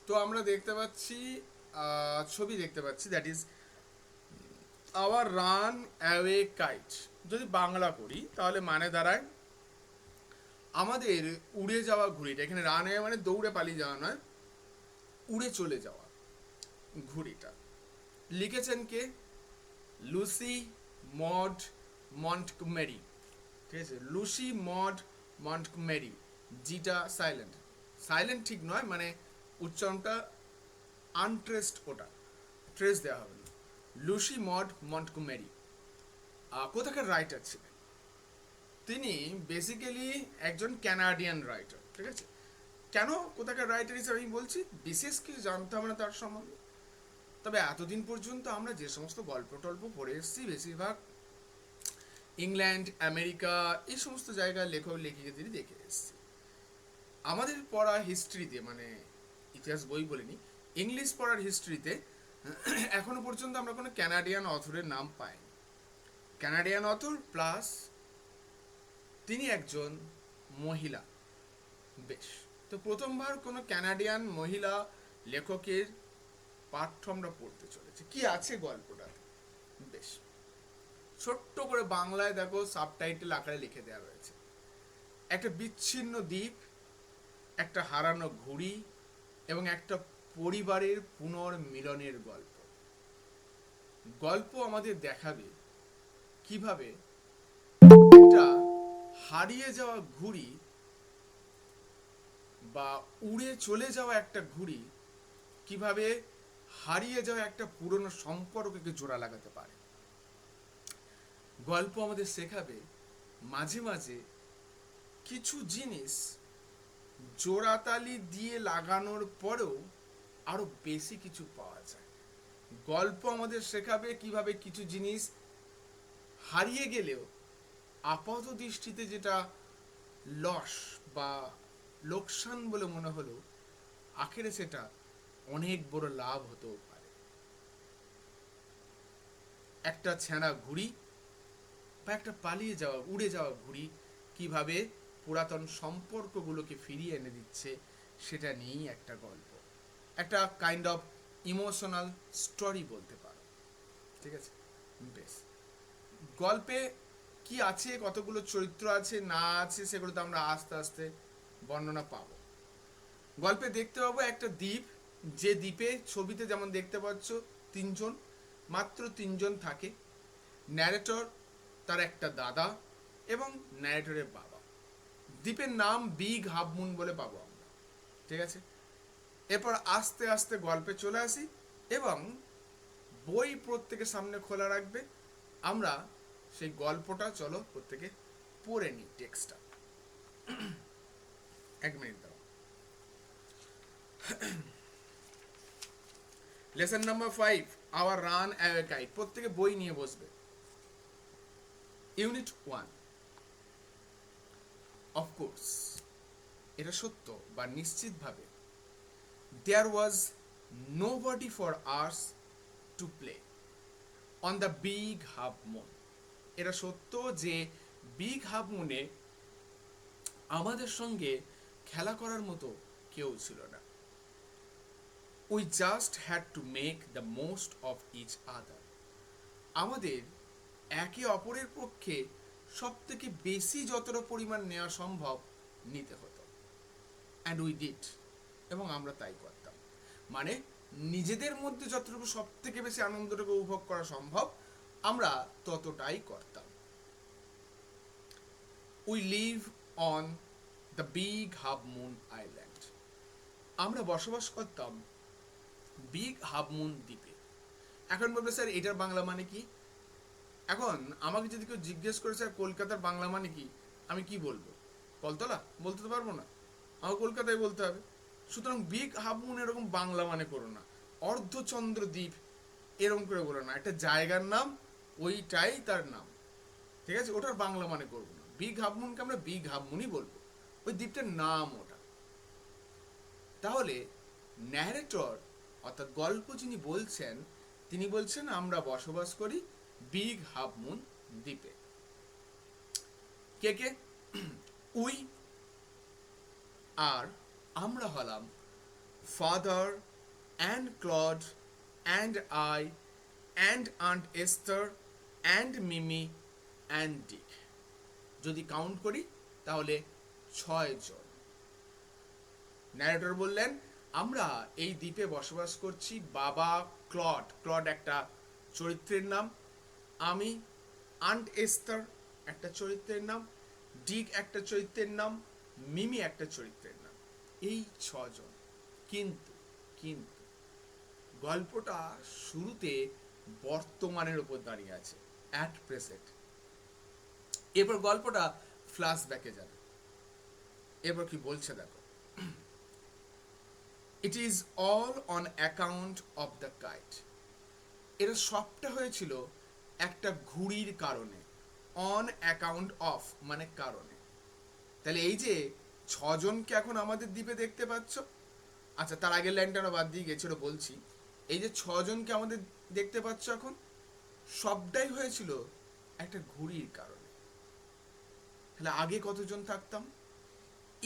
তো আমরা দেখতে পাচ্ছি, ছবি দেখতে পাচ্ছি, that is our run away kite. যদি বাংলা করি তাহলে মানে দাঁড়ায় আমাদের উড়ে যাওয়া ঘুড়িটা। এখানে রান অ্যাওয়ে মানে দৌড়ে পালিয়ে যাওয়া নয়, উড়ে চলে যাওয়া ঘুড়িটা। লিখেছেন কে? Lucy mod মন্টগমেরি। ঠিক আছে, লুসি মড মন্টগমেরি। জিটা সাইলেন্ট, সাইলেন্ট ঠিক নয়, মানে উচ্চারণটা আনট্রেসড, ওটা ট্রেস দেওয়া হবে না। লুসি মড মন্টগমেরি কোথাকার রাইটার ছিলেন? তিনি বেসিক্যালি একজন ক্যানাডিয়ান রাইটার। ঠিক আছে, কেন কোথাকার রাইটার হিসেবে আমি বলছি, বিশেষ কিছু জানতাম না তার সম্বন্ধে। তবে এতদিন পর্যন্ত আমরা যে সমস্ত গল্প টল্প পড়ে এসেছি, বেশিরভাগ ইংল্যান্ড, আমেরিকা, এই সমস্ত জায়গার লেখক লেখিকাদের দেখে এসেছি। আমাদের পড়া হিস্ট্রিতে, মানে ইতিহাস বই বলিনি, ইংলিশ পড়ার হিস্ট্রিতে এখনো পর্যন্ত আমরা কোনো ক্যানাডিয়ান অথরের নাম পাইনি। ক্যানাডিয়ান অথর প্লাস তিনি একজন মহিলা। বেশ, তো প্রথমবার কোনো ক্যানাডিয়ান মহিলা লেখকের পাঠ্য আমরা পড়তে চলেছি। কি আছে গল্পটাতে? বেশ, ছোট্ট করে বাংলায় দেখো সাবটাইটেল আকারে লিখে দেওয়া রয়েছে। একটা বিচ্ছিন্ন দ্বীপ, একটা হারানো ঘুড়ি এবং একটা পরিবারের পুনর্মিলনের গল্প। গল্প আমাদের দেখাবে কিভাবে একটা হারিয়ে যাওয়া ঘুড়ি বা উড়ে চলে যাওয়া একটা ঘুড়ি কিভাবে হারিয়ে যাওয়া একটা পুরনো সম্পর্ককে জোড়া লাগাতে পারে। গল্প আমাদের শেখাবে মাঝে মাঝে কিছু জিনিস জোড়াতালি দিয়ে লাগানোর পরেও আরো বেশি কিছু পাওয়া যায়। গল্প আমাদের শেখাবে কিভাবে কিছু জিনিস হারিয়ে গেলেও আপাত দৃষ্টিতে যেটা লস বা লোকসান বলে মনে হলো, আখেরে সেটা অনেক বড় লাভ হতেও পারে। একটা ছেঁড়া ঘুড়ি বা একটা পালিয়ে যাওয়া, উড়ে যাওয়া ঘুড়ি কিভাবে পুরাতন সম্পর্কগুলোকে ফিরিয়ে এনে দিচ্ছে, সেটা নিয়েই একটা গল্প, একটা কাইন্ড অফ ইমোশনাল স্টোরি বলতে পারো। ঠিক আছে, বেশ। গল্পে কি আছে, কতগুলো চরিত্র আছে না আছে, সেগুলো তো আমরা আস্তে আস্তে বর্ণনা পাবো। গল্পে দেখতে পাবো একটা দ্বীপ, যে দ্বীপে ছবিতে যেমন দেখতে পাচ্ছ তিনজন, মাত্র তিনজন থাকে। ন্যারেটর, তার একটা দাদা এবং ন্যারেটরের বাবা। দ্বীপের নাম বিগ হাফ মুন বলে পাবো আমরা। ঠিক আছে, এরপর আস্তে আস্তে গল্পে চলে আসি এবং বই প্রত্যেকের সামনে খোলা রাখবে। আমরা সেই গল্পটা চলো প্রত্যেকে পড়ে নিই টেক্সটটা। এক মিনিট দাও। Lesson number 5, our run away kite. প্রত্যেকে বই নিয়ে বসবে। ইউনিট 1। অফকোর্স, এটা সত্য বা নিশ্চিতভাবে, there was nobody for us to play on the big half moon. এটা সত্য যে বিগ হাফ মুনে আমাদের সঙ্গে খেলা করার মতো কেউ ছিল না। We just had to make the most of each other. আমাদের একে অপরের পক্ষে সব থেকে বেশি যতটা পরিমাণ নেওয়া সম্ভব নিতে হতো। অ্যান্ড উই ডিড, এবং আমরা তাই করতাম। মানে নিজেদের মধ্যে যতটুকু সব থেকে বেশি আনন্দটাকে উপভোগ করা সম্ভব, আমরা ততটাই করতাম। We live on the big half moon island. আমরা বসবাস করতাম বিগ হাফ মুন দ্বীপে। এখন বলবে স্যার এটার বাংলা মানে কি? এখন আমাকে যদি কেউ জিজ্ঞেস করে স্যার কলকাতার বাংলা মানে কি, আমি কি বলবো? কলতলা বলতে তো পারবো না, আমাকে কলকাতায় বলতে হবে। সুতরাং বিগ হাফ মুন এরকম বাংলা মানে করো না, অর্ধচন্দ্র দ্বীপ এরকম করে বলো না। একটা জায়গার নাম, ওইটাই তার নাম। ঠিক আছে, ওটার বাংলা মানে করবো না। বিগ হাফ মুনকে আমরা বিগ হাফ মুনই বলবো, ওই দ্বীপটার নাম ওটা। তাহলে ন্যারেটর অর্থাৎ গল্প যিনি বলছেন, তিনি বলছেন আমরা বসবাস করি বিগ হাফ মুন দ্বীপে। কে কে? উই, আর আমরা হলাম father and Claude and I and Aunt Esther and Mimi and Dick. যদি কাউন্ট করি তাহলে 6 জন। ন্যারেটর বললেন, আমরা এই দ্বীপে বসবাস করছি। বাবা ক্লড, ক্লড একটা চরিত্রের নাম, আমি, আন্ট এস্তার একটা চরিত্রের নাম, ডিক একটা চরিত্রের নাম, মিমি একটা চরিত্রের নাম, এই 6 জন। কিন্তু কিন্তু গল্পটা শুরুতে বর্তমানের উপর দাঁড়িয়ে আছে, অ্যাট প্রেজেন্ট। এরপর গল্পটা ফ্ল্যাশব্যাকে যাবে। এরপর কি বলছে দেখো, it is all on account of the kite. এটা সবটা হয়েছিল একটা ঘুড়ির কারণে। অন অ্যাকাউন্ট অফ মানে কারণে। তাহলে এই যে 6 জনকে এখন আমাদের দ্বীপে দেখতে পাচ্ছ, আচ্ছা তার আগের লাইনটা বাদ দিয়ে গেছিল বলছি, এই যে 6 জনকে আমাদের দেখতে পাচ্ছ এখন, সবটাই হয়েছিল একটা ঘুড়ির কারণে। তাহলে আগে কতজন থাকতাম?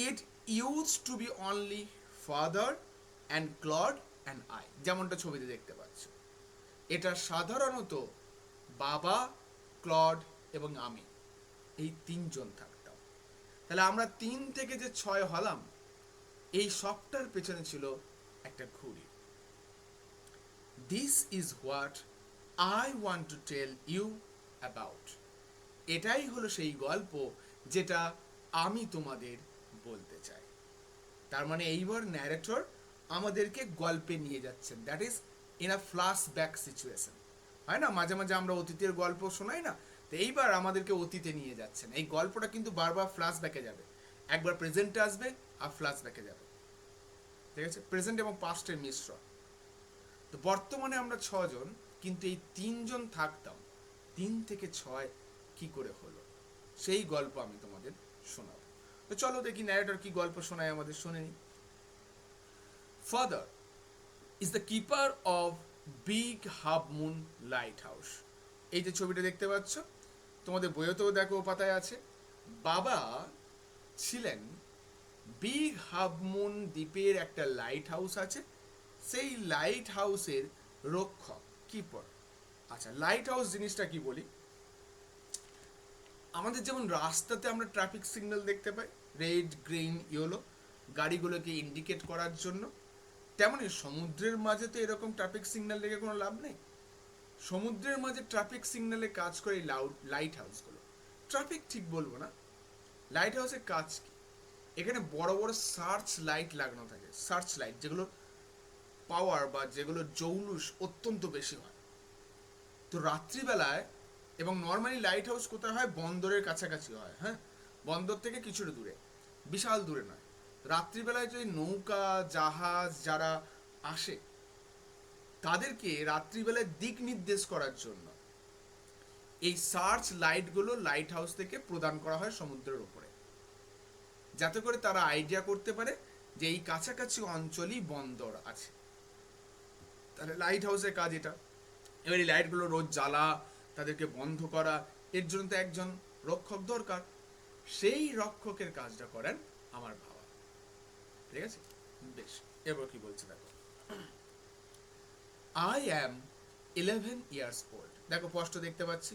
It used to be only father and Claude and I, যেমনটা ছবিতে দেখতে পাচ্ছ। এটা সাধারণত বাবা, ক্লড এবং আমি, এই 3 জন থাকতাম। তাহলে আমরা 3 থেকে যে 6 হলাম, এই সবটার পেছনে ছিল একটা ঘুড়ি। This is what I want to tell you about. এটাই হলো সেই গল্প যেটা আমি তোমাদের বলতে চাই। তার মানে এইবার ন্যারেটর আমাদেরকে গল্পে নিয়ে যাচ্ছেন, that is in a flashback situation. হয় না, মাঝে মাঝে আমরা অতীতের গল্প শোনাই না, তো এইবার আমাদেরকে অতীতে নিয়ে যাচ্ছেন। এই গল্পটা কিন্তু বারবার ফ্ল্যাশব্যাকে যাবে, একবার প্রেজেন্টে আসবে আর ফ্ল্যাশব্যাকে যাবে, ঠিক আছে? প্রেজেন্ট এবং পাস্টের মিশ্রণ। তো বর্তমানে আমরা 6 জন, কিন্তু এই 3 জন থাকতাম। 3 থেকে 6 কি করে হলো, সেই গল্প আমি তোমাদের শোনাবো। তো চলো দেখি ন্যারেটর কি গল্প শোনায় আমাদের, শুনে নি। Father is the keeper of big half moon light house. এই যে ছবিটা দেখতে পাচ্ছ, তোমাদের বইয়েতেও দেখো পাতায় আছে। বাবা ছিলেন বিগ হাফ মুন দ্বীপের একটা লাইট হাউস আছে, সেই লাইট হাউসের রক্ষক, কিপার। আচ্ছা, লাইট হাউস জিনিসটা কি বলি, আমাদের যেমন রাস্তাতে আমরা ট্রাফিক সিগন্যাল দেখতে পাই, রেড, গ্রিন, ইয়েলো, গাড়িগুলোকে ইন্ডিকেট করার জন্য, তেমনি সমুদ্রের মাঝে তো এরকম ট্রাফিক সিগন্যাল রেখে কোনো লাভ নেই। সমুদ্রের মাঝে ট্রাফিক সিগন্যালে কাজ করে লাইট হাউসগুলো। ট্রাফিক ঠিক বলবো না, লাইট হাউসের কাজ কি, এখানে বড় বড় সার্চ লাইট লাগানো থাকে। সার্চ লাইট যেগুলো পাওয়ার বা যেগুলো জৌলুস অত্যন্ত বেশি হয়। তো রাত্রিবেলায়, এবং নর্মালি লাইট হাউস কোথায় হয়, বন্দরের কাছাকাছি হয়, হ্যাঁ, বন্দর থেকে কিছুটা দূরে, বিশাল দূরে নয়। রাত্রিবেলায় যদি নৌকা, জাহাজ যারা আসে, তাদেরকে রাত্রিবেলায় দিক নির্দেশ করার জন্য এই সার্চ লাইটগুলো লাইট হাউস থেকে প্রদান করা হয় সমুদ্রের উপরে, যাতে করে তারা আইডিয়া করতে পারে যে এই কাছাকাছি অঞ্চলই বন্দর আছে। তাহলে লাইট হাউসের কাজ এটা। এবার এই লাইটগুলো রোজ জ্বালা, তাদেরকে বন্ধ করা, এর জন্য তো একজন রক্ষক দরকার। সেই রক্ষকের কাজটা করেন আমার বাবা, ঠিক আছে? বেশ, এবার কি বলছে দেখো, আই অ্যাম 11 years old। দেখো স্পষ্ট দেখতে পাচ্ছি,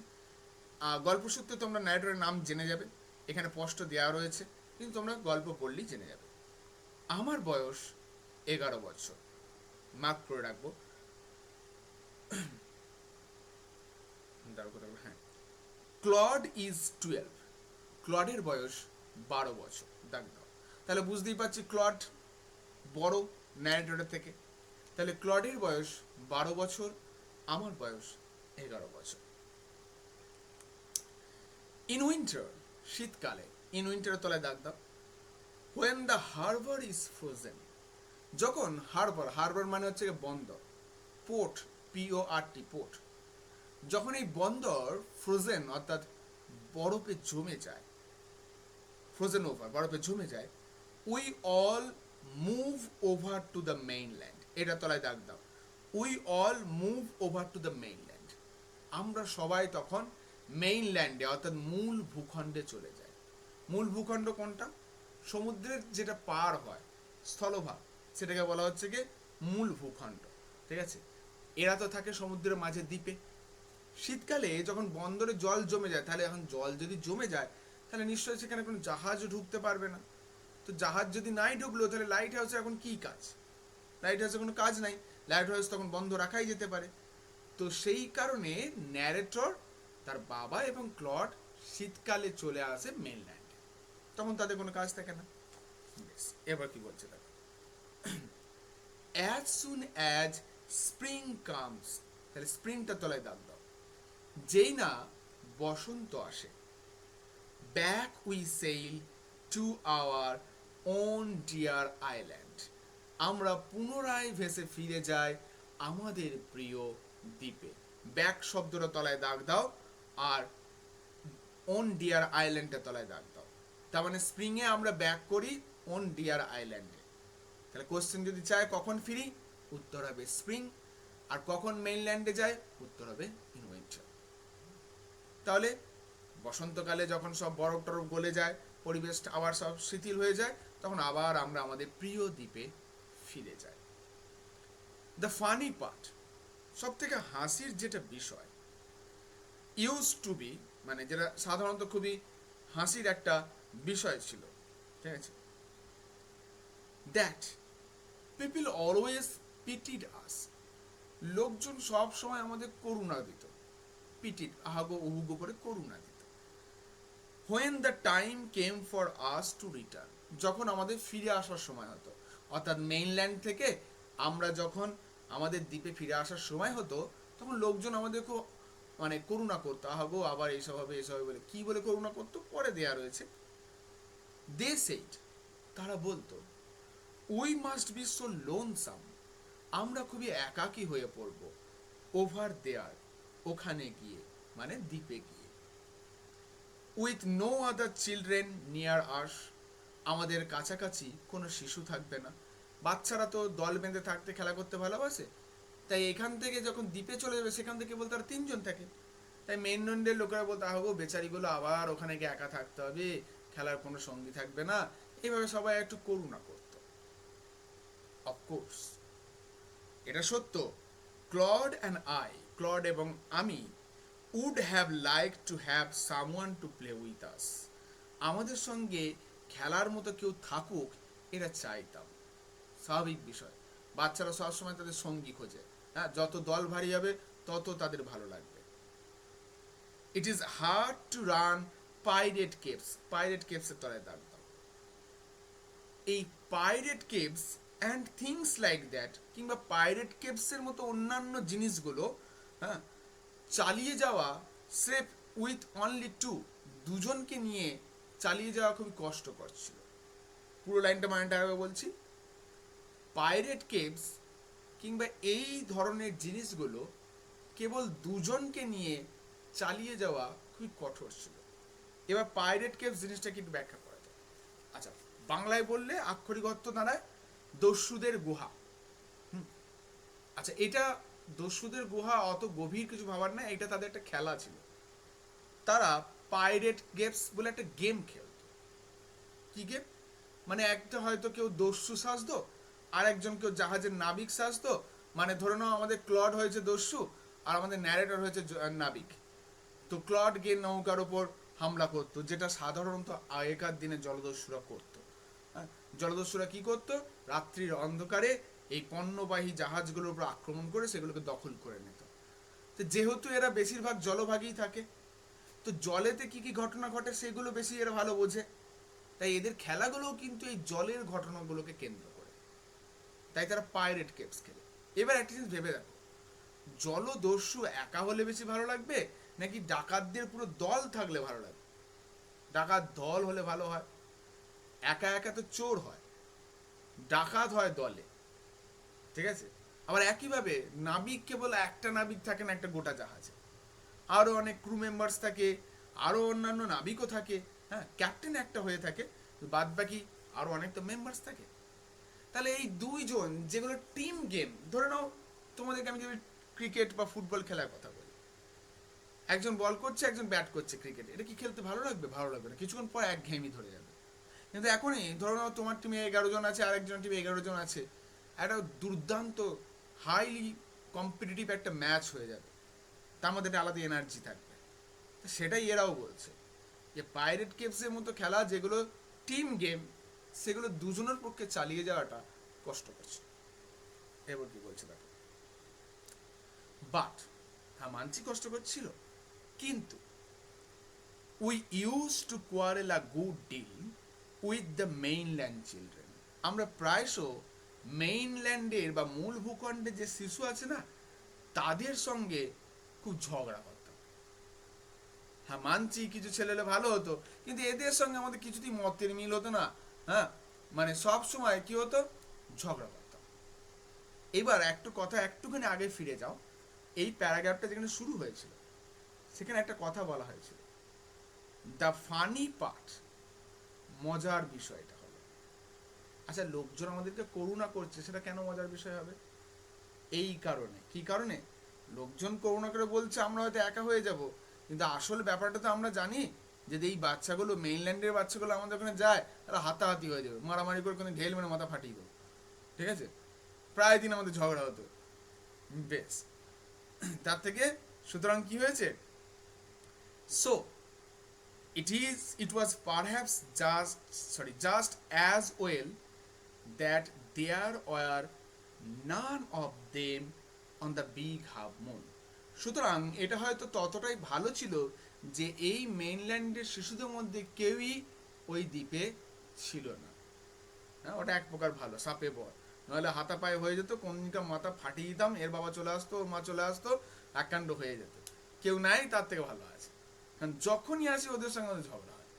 গল্প সূত্রে তোমরা ন্যারেটরের নাম জেনে যাবে, এখানে স্পষ্ট দেওয়া রয়েছে, কিন্তু তোমরা গল্প পড়লেই জেনে যাবে। আমার বয়স 11 বছর, মার্ক করে রাখবো। হ্যাঁ, ক্লড ইজ 12। ক্লডের বয়স 12 বছর, দাগ দাও। তাহলে বুঝতেই পারছি ক্লড বড় ন্যারেটরের থেকে। তাহলে ক্লডের বয়স 12 বছর, আমার বয়স 11 বছর। ইন উইন্টার, শীতকালে, ইন উইন্টারের তলায় দাগ দাও। When the harbour is frozen, যখন হারবার, হারবার মানে হচ্ছে বন্দর, পোর্ট, PORT, পোর্ট, যখন এই বন্দর ফ্রোজেন অর্থাৎ বরফে জমে যায়, ফ্রোজেন ওভার, বরফে জমে যায়, we all move over to the mainland. এটা তলায় দাগ দাও। We all move over to the mainland, আমরা সবাই তখন মেইনল্যান্ডে অর্থাৎ মূল ভূখণ্ডে চলে যায়। মূল ভূখণ্ড কোনটা? সমুদ্রের যেটা পার হয়, স্থলভাগ, সেটাকে বলা হচ্ছে কি মূল ভূখণ্ড। ঠিক আছে, এরা তো থাকে সমুদ্রের মাঝে দ্বীপে। শীতকালে যখন বন্দরে জল জমে যায়, তাহলে এখন জল যদি জমে যায় তাহলে নিশ্চয়ই সেখানে কোনো জাহাজও ঢুকতে পারবে না। তো জাহাজ যদি নাই ঢুকলো তাহলে লাইট হাউসে এখন কি কাজ? লাইট হাউসে কোনো কাজ নাই, লাইট হাউস তখন বন্ধ রাখাই যেতে পারে। তো সেই কারণে ন্যারেটর, তার বাবা এবং ক্লড শীতকালে চলে আসে মেনল্যান্ডে, তখন তাদের কোনো কাজ থাকে না। এবার কি বলছে দেখো, as soon as spring comes, তাহলে স্প্রিংটা তলায় দাগ দাও, যেই না বসন্ত আসে, back we sail to our own dear island, আমরা পুনরায় ভেসে ফিরে যাই আমাদের প্রিয় দ্বীপে। ব্যাক শব্দটা তলায় দাগ দাও, আর ওন ডিয়ার আইল্যান্ডটা তলায় দাগ দাও। তার মানে স্প্রিংয়ে আমরা ব্যাক করি ওন ডিয়ার আইল্যান্ডে। তাহলে কোশ্চেন যদি চায় কখন ফিরি, উত্তর হবে স্প্রিং। আর কখন মেইনল্যান্ডে যায়, উত্তর হবে ইন উইন্টার। তাহলে বসন্তকালে যখন সব বরফ টরফ গলে যায়, পরিবেশটা আবার সব শিথিল হয়ে যায়, তখন আবার আমরা আমাদের প্রিয় দ্বীপে ফিরে যাই। দ্য ফানি পার্ট, সব থেকে হাসির যেটা বিষয়, ইউজ টু বি, মানে যেটা সাধারণত খুবই হাসির একটা বিষয় ছিল, ঠিক আছে, দ্যাট পিপল অলওয়েজ পিটিড আস, লোকজন সব সময় আমাদের করুণা দিত, পিটিড আহাগো উহুগো করে করুণা দিত। When the time came for us to return, যখন আমাদের ফিরে আসার সময় হতো, অর্থাৎ মেইনল্যান্ড থেকে আমরা যখন আমাদের দ্বীপে ফিরে আসার সময় হতো, তখন লোকজন আমাদের খুব মানে করুণা করতো, আহাগো আবার এইসব হবে এইসব হবে বলে। কি বলে করুণা করতো পরে দেয়া রয়েছে। দে সেড, তারা বলতো, we must be so lonesome, আমরা খুবই একাকী হয়ে পড়ব, ওভার দেয়ার, ওখানে গিয়ে, মানে দ্বীপে গিয়ে, with no other children near us, আমাদের কাছাকাছি কোনো শিশু থাকবে না। বাচ্চারা তো দল বেঁধে থাকতে, খেলা করতে ভালোবাসে, তাই এখান থেকে যখন দ্বীপে চলে যাবে সেখান থেকে বলতে আর তিনজন থাকে। তাই মেইনল্যান্ডের লোকেরা বলতে, আহো বেচারিগুলো আবার ওখানে গিয়ে একা থাকতে হবে, খেলার কোনো সঙ্গী থাকবে না, এইভাবে সবাই একটু করুণা করত। অফকোর্স এটা সত্য, ক্লড অ্যান্ড আই, ক্লড এবং আমি, would have like to have someone to play with us, আমাদের সঙ্গে খেলার মতো কেউ থাকুক এটা চাইতাম। স্বাভাবিক বিষয়, বাচ্চারা সবসময় তাদের সঙ্গী খোঁজে, হ্যাঁ, যত দল ভারী হবে তত তাদের ভালো লাগবে। It is hard to run pirate caves, pirate কেভসের তলায় দাগ দাও। এই pirate caves and things like that, কিংবা পাইরেট কেভসের মতো অন্যান্য জিনিসগুলো, হ্যাঁ, চালিয়ে যাওয়া স্রেফ উইথ অনলি টু, দুজনকে নিয়ে চালিয়ে যাওয়া খুবই কষ্টকর ছিল। পুরো লাইনটা মানেটা আগে বলছি, পাইরেট কেভস কিংবা এই ধরনের জিনিসগুলো কেবল দুজনকে নিয়ে চালিয়ে যাওয়া খুবই কঠোর ছিল। এবার পাইরেট কেভস জিনিসটা কিন্তু ব্যাখ্যা করা যায়। আচ্ছা, বাংলায় বললে আক্ষরিক অর্থ দাঁড়ায় দস্যুদের গুহা। আচ্ছা, এটা দস্যুদের গুহা অত গভীর কিছু ভাবার না, এটা তাদের একটা খেলা ছিল। তারা পাইরেট গেমস বলে একটা গেম খেলত। কি গেম? মানে একটা হয়তো কেউ দস্যু সাজতো, আর একজন কেউ জাহাজের নাবিক সাজতো। মানে ধরে নাও আমাদের ক্লড হয়েছে দস্যু আর আমাদের ন্যারেটর হয়েছে নাবিক। তো ক্লড গিয়ে নৌকার ওপর হামলা করতো, যেটা সাধারণত আগেকার দিনে জলদস্যুরা করতো। হ্যাঁ, জলদস্যুরা কি করতো, রাত্রির অন্ধকারে এই পণ্যবাহী জাহাজগুলোর উপর আক্রমণ করে সেগুলোকে দখল করে নিত। তো যেহেতু এরা বেশিরভাগ জলভাগেই থাকে, তো জলেতে কি কি ঘটনা ঘটে সেগুলো বেশি এরা ভালো বোঝে, তাই এদের খেলাগুলোও কিন্তু এই জলের ঘটনাগুলোকে কেন্দ্র করে। তাই তারা পাইরেট কেভস খেলে। এবার একটা জিনিস ভেবে দেখো, জলদস্যু একা হলে বেশি ভালো লাগবে নাকি ডাকাতদের পুরো দল থাকলে ভালো লাগবে? ডাকাত দল হলে ভালো হয়, একা একা তো চোর হয়, ডাকাত হয় দলে, ঠিক আছে? আবার একইভাবে নাবিক কেবল একটা নাবিক থাকে না একটা গোটা জাহাজে, আরও অনেক ক্রু মেম্বার্স থাকে, আরও অন্যান্য নাবিকও থাকে, হ্যাঁ, ক্যাপ্টেন একটা হয়ে থাকে, বাদ বাকি আরও অনেক তো মেম্বার্স থাকে। তাহলে এই দুইজন যেগুলো টিম গেম, ধরে নাও তোমাদেরকে আমি যদি ক্রিকেট বা ফুটবল খেলার কথা বলি, একজন বল করছে একজন ব্যাট করছে ক্রিকেট, এটা কি খেলতে ভালো লাগবে? ভালো লাগবে না, কিছুক্ষণ পর একঘেয়েমি ধরে যাবে। কিন্তু এখনই ধরো নাও তোমার টিমে 11 জন আছে আর একজন টিমে 11 জন আছে, একটা দুর্দান্ত হাইলি কম্পিটিটিভ একটা ম্যাচ হয়ে যাবে, তার মধ্যে একটা আলাদা এনার্জি থাকবে। সেটাই এরাও বলছে যে পাইরেট কেভসের মতো খেলা যেগুলো টিম গেম, সেগুলো দুজনের পক্ষে চালিয়ে যাওয়াটা কষ্ট করছে। এবার কি বলছে দেখো, বাট হ্যাঁ মানছি কষ্ট করছিল, কিন্তু we use to quarrel a good deal with the mainland children. আমরা প্রায়শ মেইনল্যান্ডের বা মূল ভূখণ্ডের যে শিশু আছে না, তাদের সঙ্গে খুব ঝগড়া করতাম। হ্যাঁ মানছি কিছু ছেলেলে ভালো হতো, কিন্তু এদের সঙ্গে আমাদের কিছুতেই মতের মিল হতো না। হ্যাঁ মানে সব সময় কি হতো, ঝগড়া করতাম। এবার একটু কথা একটুখানি আগে ফিরে যাও, এই প্যারাগ্রাফটা যেখানে শুরু হয়েছিল সেখানে একটা কথা বলা হয়েছিল, দ্য ফানি পার্ট, মজার বিষয়টা হলো, আচ্ছা লোকজন আমাদেরকে করুণা করছে, সেটা কেন মজার বিষয় হবে? এই কারণে, কি কারণে? লোকজন করুণা করে বলছে আমরা হয়তো একা হয়ে যাব, কিন্তু আসল ব্যাপারটা তো আমরা জানি যে এই বাচ্চাগুলো, মেইনল্যান্ডের বাচ্চাগুলো আমাদের ওখানে যায়, তারা হাতাহাতি হয়ে যাবে, মারামারি করে কোনো ঢেল মেরে মাথা ফাটিয়ে দেবো, ঠিক আছে? প্রায় দিন আমাদের ঝগড়া হতো। বেশ, তার থেকে সুতরাং কি হয়েছে, so it was perhaps just as well that there were none of them on the big half moon. সুতরাং এটা হয়তো ততটাই ভালো ছিল যে এই মেইনল্যান্ডের শিশুদের মধ্যে কেউই ওই দ্বীপে ছিল না। হ্যাঁ ওটা এক প্রকার ভালো, সাপে বর, নাহলে হাতা পায়ে হয়ে যেত, কোনদিনকার মাথা ফাটিয়ে দিতাম, এর বাবা চলে আসতো, ওর মা চলে আসতো, একাণ্ড হয়ে যেত। কেউ নাই, তার থেকে ভালো আছে, কারণ যখনই আসি ওদের সঙ্গে আমাদের ঝগড়া হয়।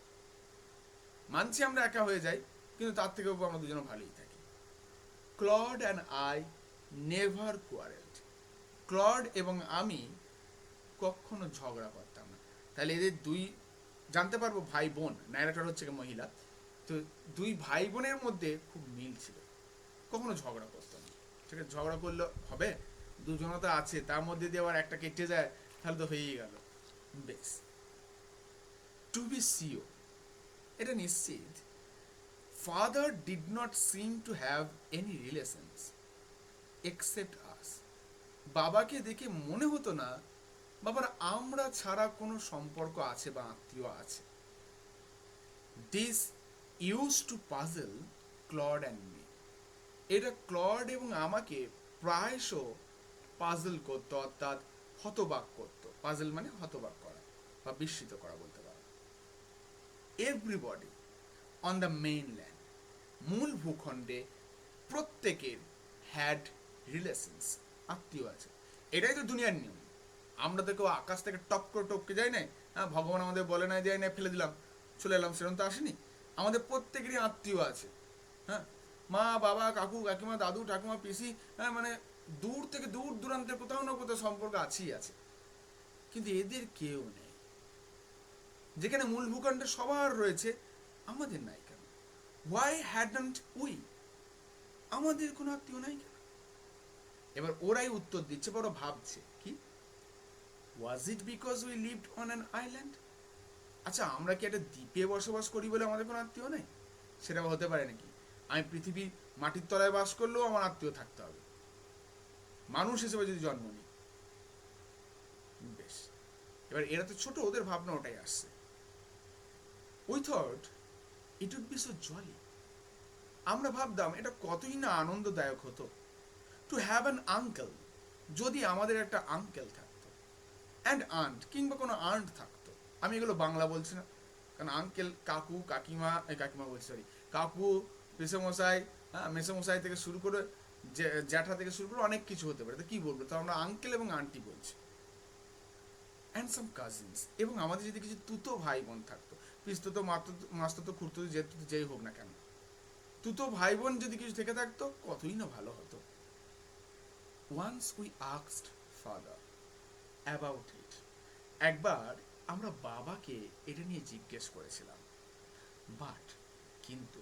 মানছি আমরা একা হয়ে যাই, কিন্তু তার থেকেও আমরা দুজনে ভালোই থাকি। Claude and I never quarrelled. Claude এবং আমি কখনো ঝগড়া করতাম না। তাহলে এদের দুই, জানতে পারবো ভাই বোন, ন্যারেটর হচ্ছে মহিলা, তো দুই ভাই বোনের মধ্যে খুব মিল ছিল, কখনো ঝগড়া করতাম না। ঠিক আছে, ঝগড়া করলে হবে, দুজনতা আছে, তার মধ্যে দিয়ে আবার একটা কেটে যায়, তাহলে তো হয়েই গেল। বেশ, টু বি সিও, এটা নিশ্চিত, father did not seem to have any relations except us. বাবাকে দেখে মনে হতো না বাবার আমরা ছাড়া কোনো সম্পর্ক আছে বা আত্মীয় আছে। This use to puzzle Claude and me. এটা ক্লড এবং আমাকে প্রায়শ পাজল করতো, অর্থাৎ হতবাক করতো। পাজল মানে হতবাক করা বা বিস্মিত করা বলতে পারো। এভরিবডি অন দ্য মেইনল্যান্ড, মূল ভূখণ্ডে প্রত্যেকের হ্যাড রিলেশনস, আত্মীয় আছে। এটাই তো দুনিয়ার নিয়ম। আমরা তো কেউ আকাশ থেকে টপ করে টপকে যাই নাই, হ্যাঁ ভগবান আমাদের বলে নাই যাই নাই ফেলে দিলাম চলে এলাম, সেরকম তো আসেনি। আমাদের প্রত্যেকেরই আত্মীয় আছে। হ্যাঁ, মা বাবা কাকু কাকিমা দাদু ঠাকুমা পিসি, হ্যাঁ মানে দূর থেকে দূর দূরান্তের কোথাও না কোথাও সম্পর্ক আছেই আছে, কিন্তু এদের কেউ নেই। যেখানে মূল ভূখণ্ডে সবার রয়েছে, আমাদের নাই কেন? Why hadn't we? আমাদের কোনো আত্মীয় নাই কেন? এবার ওরাই উত্তর দিচ্ছে, বড় ভাবছে কি, was it because we lived on an island? আচ্ছা আমরা কি একটা দ্বীপে বসবাস করি বলে আমাদের কোনো আত্মীয় নেই? সেটা হতে পারে নাকি? আমি পৃথিবীর মাটির তলায় বাস করলেও আমার আত্মীয় থাকতে হবে, মানুষ হিসেবে যদি জন্ম নিই। বেশ, এবার এরা তো ছোট, ওদের ভাবনা ওটাই আসছে। We thought it would be so jolly. আমরা ভাবতাম এটা কতই না আনন্দদায়ক হতো, টু হ্যাভ অ্যান আঙ্কেল, যদি আমাদের একটা আঙ্কেল থাকতো, অ্যান্ড আন্ট, কিংবা কোনো আন্ট থাকতো। আমি এগুলো বাংলা বলছি না, কারণ আঙ্কেল কাকু কাকিমা, কাকিমা বলছি সরি, কাকু মেসোমশাই, হ্যাঁ মেসোমশাই থেকে শুরু করে জ্যাঠা থেকে শুরু করে অনেক কিছু হতে পারে, তো কী বলবো, তো আমরা আঙ্কেল এবং আন্টি বলছি। অ্যান্ড সাম কাজিনস, এবং আমাদের যদি কিছু তুতো ভাই বোন থাকতো, পিস্ততো মাস্ততো খুঁড়তো যেই হোক না কেন, তুতো ভাই বোন যদি কিছু থেকে থাকতো কতই না ভালো হতো। Once we asked father about it, একবার আমরা বাবাকে এটা নিয়ে জিজ্ঞেস করেছিলাম, বাট কিন্তু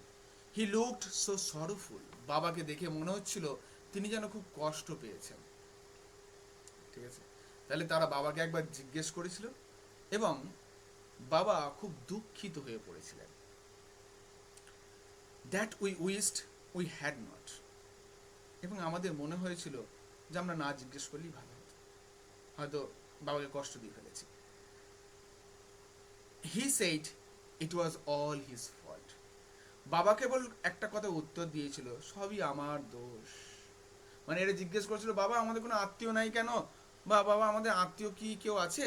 হি লুকড সো সরোফুল, বাবাকে দেখে মনে হচ্ছিল তিনি যেন খুব কষ্ট পেয়েছেন। ঠিক আছে, তাহলে তারা বাবাকে একবার জিজ্ঞেস করেছিল এবং বাবা খুব দুঃখিত হয়ে পড়েছিলেন। That we wished we had not, এবং আমাদের মনে হয়েছিল যে আমরা না জিজ্ঞেস করলেই ভালো হতো, হয়তো বাবাকে কষ্ট দিয়ে ফেলেছি। He said it was all his fault. বাবা কেবল একটা কথা উত্তর দিয়েছিল, সবই আমার দোষ। মানে এটা জিজ্ঞেস করেছিল, বাবা আমাদের কোনো আত্মীয় নাই কেন, বা বাবা আমাদের আত্মীয় কি কেউ আছে?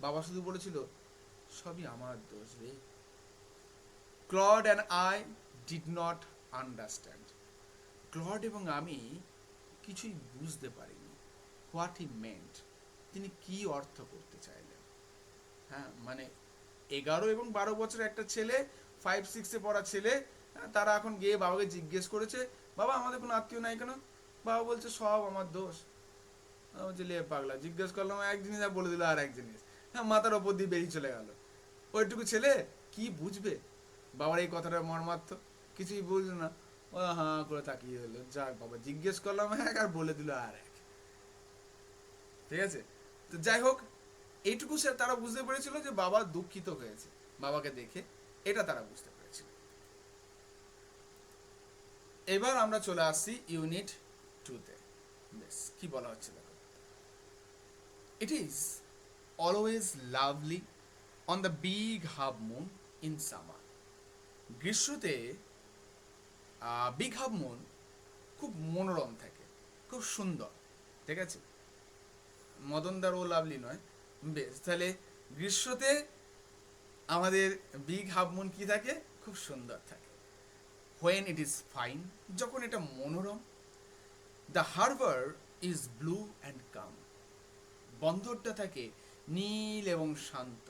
বাবা শুধু বলেছিল, সবই আমার দোষ রে। Claude and I did not understand. Claude এবং আমি কিছুই বুঝতে পারিনি হোয়াট হি মেন্ট, তিনি কি অর্থ করতে চাইলেন। হ্যাঁ, মানে 11 এবং 12 বছরের একটা ছেলে, 5-6 পড়া ছেলে, তারা এখন গিয়ে বাবাকে জিজ্ঞেস করেছে, বাবা আমাদের কোনো আত্মীয় নাই কেন? বাবা বলছে সব আমার দোষ। বলছে লে পাগলা, জিজ্ঞেস করলাম এক জিনিস আর বলে দিল আর এক জিনিস। হ্যাঁ, মাথার ওপর দিয়ে বেরিয়ে চলে গেল। ওইটুকু ছেলে কি বুঝবে বাবার এই কথাটা মর্মার্থ? কিছুই বুঝলো না। ও হ্যাঁ করে তাকিয়ে হলো, যাক বাবা জিজ্ঞেস করলাম এক আর বলে দিল আর এক। ঠিক আছে, তো যাই হোক, এইটুকু সে তারা বুঝতে পেরেছিল যে বাবা দুঃখিত হয়েছে বাবাকে দেখে, এটা তারা বুঝতে পেরেছিল। এবার আমরা চলে আসছি ইউনিট 2-তে। বেশ, কি বলা হচ্ছে দেখো। It is always lovely on the big half moon in summer. গ্রীষ্মতে বিগ হাফ মুন খুব মনোরম থাকে, খুব সুন্দর। ঠিক আছে, মদনদার ও লাভলি নয়। বেশ, তাহলে গ্রীষ্মতে আমাদের বিগ হাফ মুন কি থাকে? খুব সুন্দর থাকে। হোয়েন ইট ইজ ফাইন, যখন এটা মনোরম। The harbour is blue and calm, বন্দরটা থাকে নীল এবং শান্ত।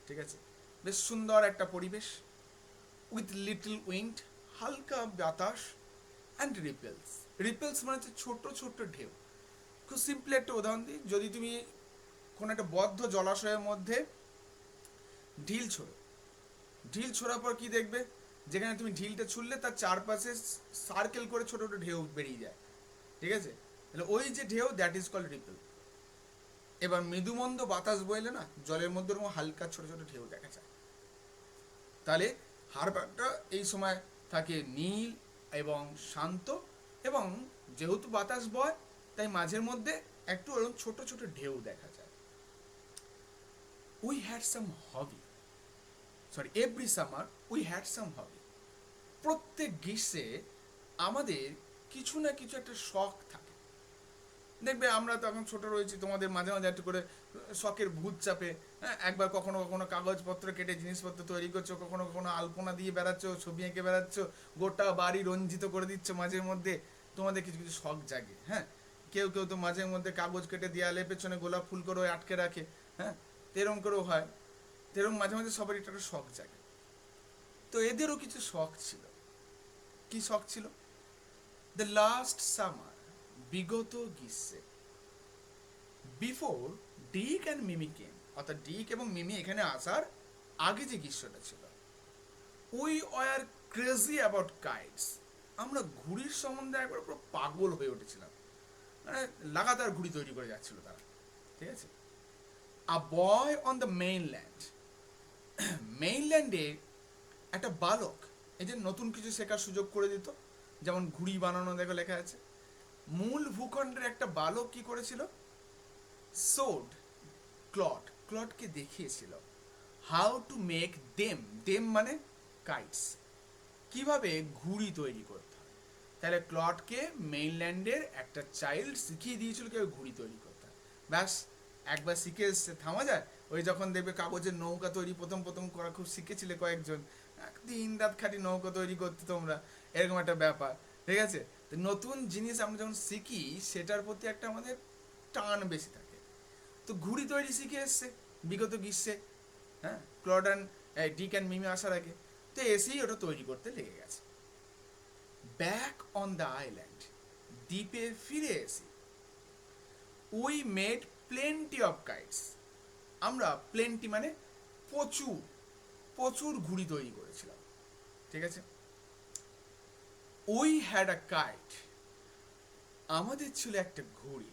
ঠিক আছে, বেশ সুন্দর একটা পরিবেশ। উইথ লিটল উইন্ড, হালকা বাতাস। অ্যান্ড রিপেলস, রিপেলস মানে হচ্ছে ছোট ছোট ঢেউ। খুব সিম্পলি একটা উদাহরণ দিই, যদি তুমি কোনো একটা বদ্ধ জলাশয়ের মধ্যে ঢিল ছোড়ো, ঢিল ছোড়ার পর কি দেখবে? যেখানে তুমি ঢিলটা ছুড়লে তার চারপাশে সার্কেল করে ছোট ছোট ঢেউ বেরিয়ে যায়। ঠিক আছে, তাহলে ওই যে ঢেউ, দ্যাট ইজ কল্ড রিপেল। এবার মৃদুমন্দ বাতাস বইলে না, জলের মধ্যে ওরকম হালকা ছোট ছোট ঢেউ দেখা যায়। তাহলে হারবারটা এই সময় থাকে নীল এবং শান্ত, এবং যেহেতু বাতাস বয় তাই মাঝের মধ্যে একটু ওরকম ছোট ছোট ঢেউ দেখা যায়। We had some hobby, sorry every summer we had some hobby. প্রত্যেক গ্রীষ্মে আমাদের কিছু না কিছু একটা শখ থাকে। দেখবে আমরা তো এখন ছোট রয়েছি, তোমাদের মাঝে মাঝে একটু করে শখের ভূত চাপে। হ্যাঁ, একবার কখনো কখনো কাগজপত্র কেটে জিনিসপত্র তৈরি করছো, কখনো কখনো আলপনা দিয়ে বেড়াচ্ছ, ছবি এঁকে বেড়াচ্ছ, গোটা বাড়ি রঞ্জিত করে দিচ্ছ। মাঝে মধ্যে তোমাদের কিছু কিছু শখ জাগে। হ্যাঁ, কেউ কেউ তো মাঝে মধ্যে কাগজ কেটে দেয়ালের পেছনে গোলাপ ফুল করে আটকে রাখে। হ্যাঁ, তেরম করেও হয়। তেরম মাঝে মাঝে সবারই একটা শখ জাগে। তো এদেরও কিছু শখ ছিল। কি শখ ছিল? দ্য লাস্ট সামার, বিগত গ্রীষ্মে। বিফোর ডিক অ্যান্ড মিমি কেম, অর্থাৎ ডিক এবং মিমি এখানে আসার আগে যে গ্রীষ্মটা ছিল। We were crazy about kites, আমরা ঘুড়ির সম্বন্ধে একবার পুরো পাগল হয়ে উঠেছিলাম। মানে লাগাতার ঘুড়ি তৈরি করে যাচ্ছিল তারা। ঠিক আছে, আ বয় অন দ্য মেইনল্যান্ড, মেইনল্যান্ডে একটা বালক এই যে নতুন কিছু শেখার সুযোগ করে দিত, যেমন ঘুড়ি বানানো, দেখো লেখা আছে। মূল ভূখণ্ডের একটা বালক কি করেছিল? সোড ক্লড, ক্লডকে দেখিয়েছিল how to make them, them মানে কাইটস, কিভাবে ঘুড়ি তৈরি করতে হয়। তাহলে ক্লডকে মেইনল্যান্ডের একটা চাইল্ড শিখিয়ে দিয়েছিল কিভাবে ঘুড়ি তৈরি করতে হয়। ব্যাস, একবার শিখে এসছে, থামা যায়? ওই যখন দেখবে কাগজের নৌকা তৈরি প্রথম প্রথম করা খুব শিখেছিলে কয়েকজন, দিন রাত খাটি নৌকা তৈরি করতে তোমরা, এরকম একটা ব্যাপার। ঠিক আছে, তো নতুন জিনিস আমরা যখন শিখি সেটার প্রতি একটা আমাদের টান বেশি থাকে। তো ঘুড়ি তৈরি শিখে এসছে বিগত গ্রীষ্মে। হ্যাঁ, Claude and Dick and Mimi আসার আগে। তো এসেই ওটা তৈরি করতে লেগে গেছে। ব্যাক অন দ্য আইল্যান্ড, দ্বীপে ফিরে এসে we made plenty of kites, আমরা প্লেন্টি মানে প্রচুর, প্রচুর ঘুড়ি তৈরি করেছিলাম। ঠিক আছে, উই হ্যাড আ কাইট, আমাদের ছিল একটা ঘুড়ি।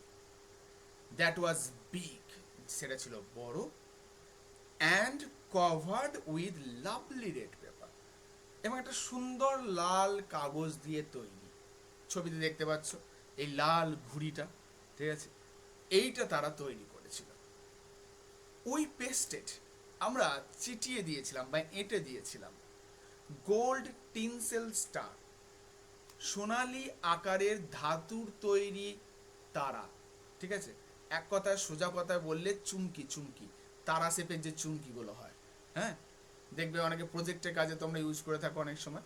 দ্যাট ওয়াজ বিগ, সেটা ছিল বড়। And covered with lovely red paper, এবং একটা সুন্দর লাল কাগজ দিয়ে তৈরি। ছবিতে দেখতে পাচ্ছ এই লাল ঘুড়িটা, ঠিক আছে, এইটা তারা তৈরি করেছিল। ওই পেস্টেড আমরা চিটিয়ে দিয়েছিলাম বা এঁটে দিয়েছিলাম গোল্ড টিনসেল স্টার, সোনালি আকারের ধাতুর তৈরি তারা, ঠিক আছে, এক কথায় সোজা কথায় বললে চুমকি, চুমকি তারা শেপের যে চুমকিগুলো হয়, হ্যাঁ, দেখবে অনেকে প্রজেক্টের কাজে তোমরা ইউজ করে থাকো অনেক সময়।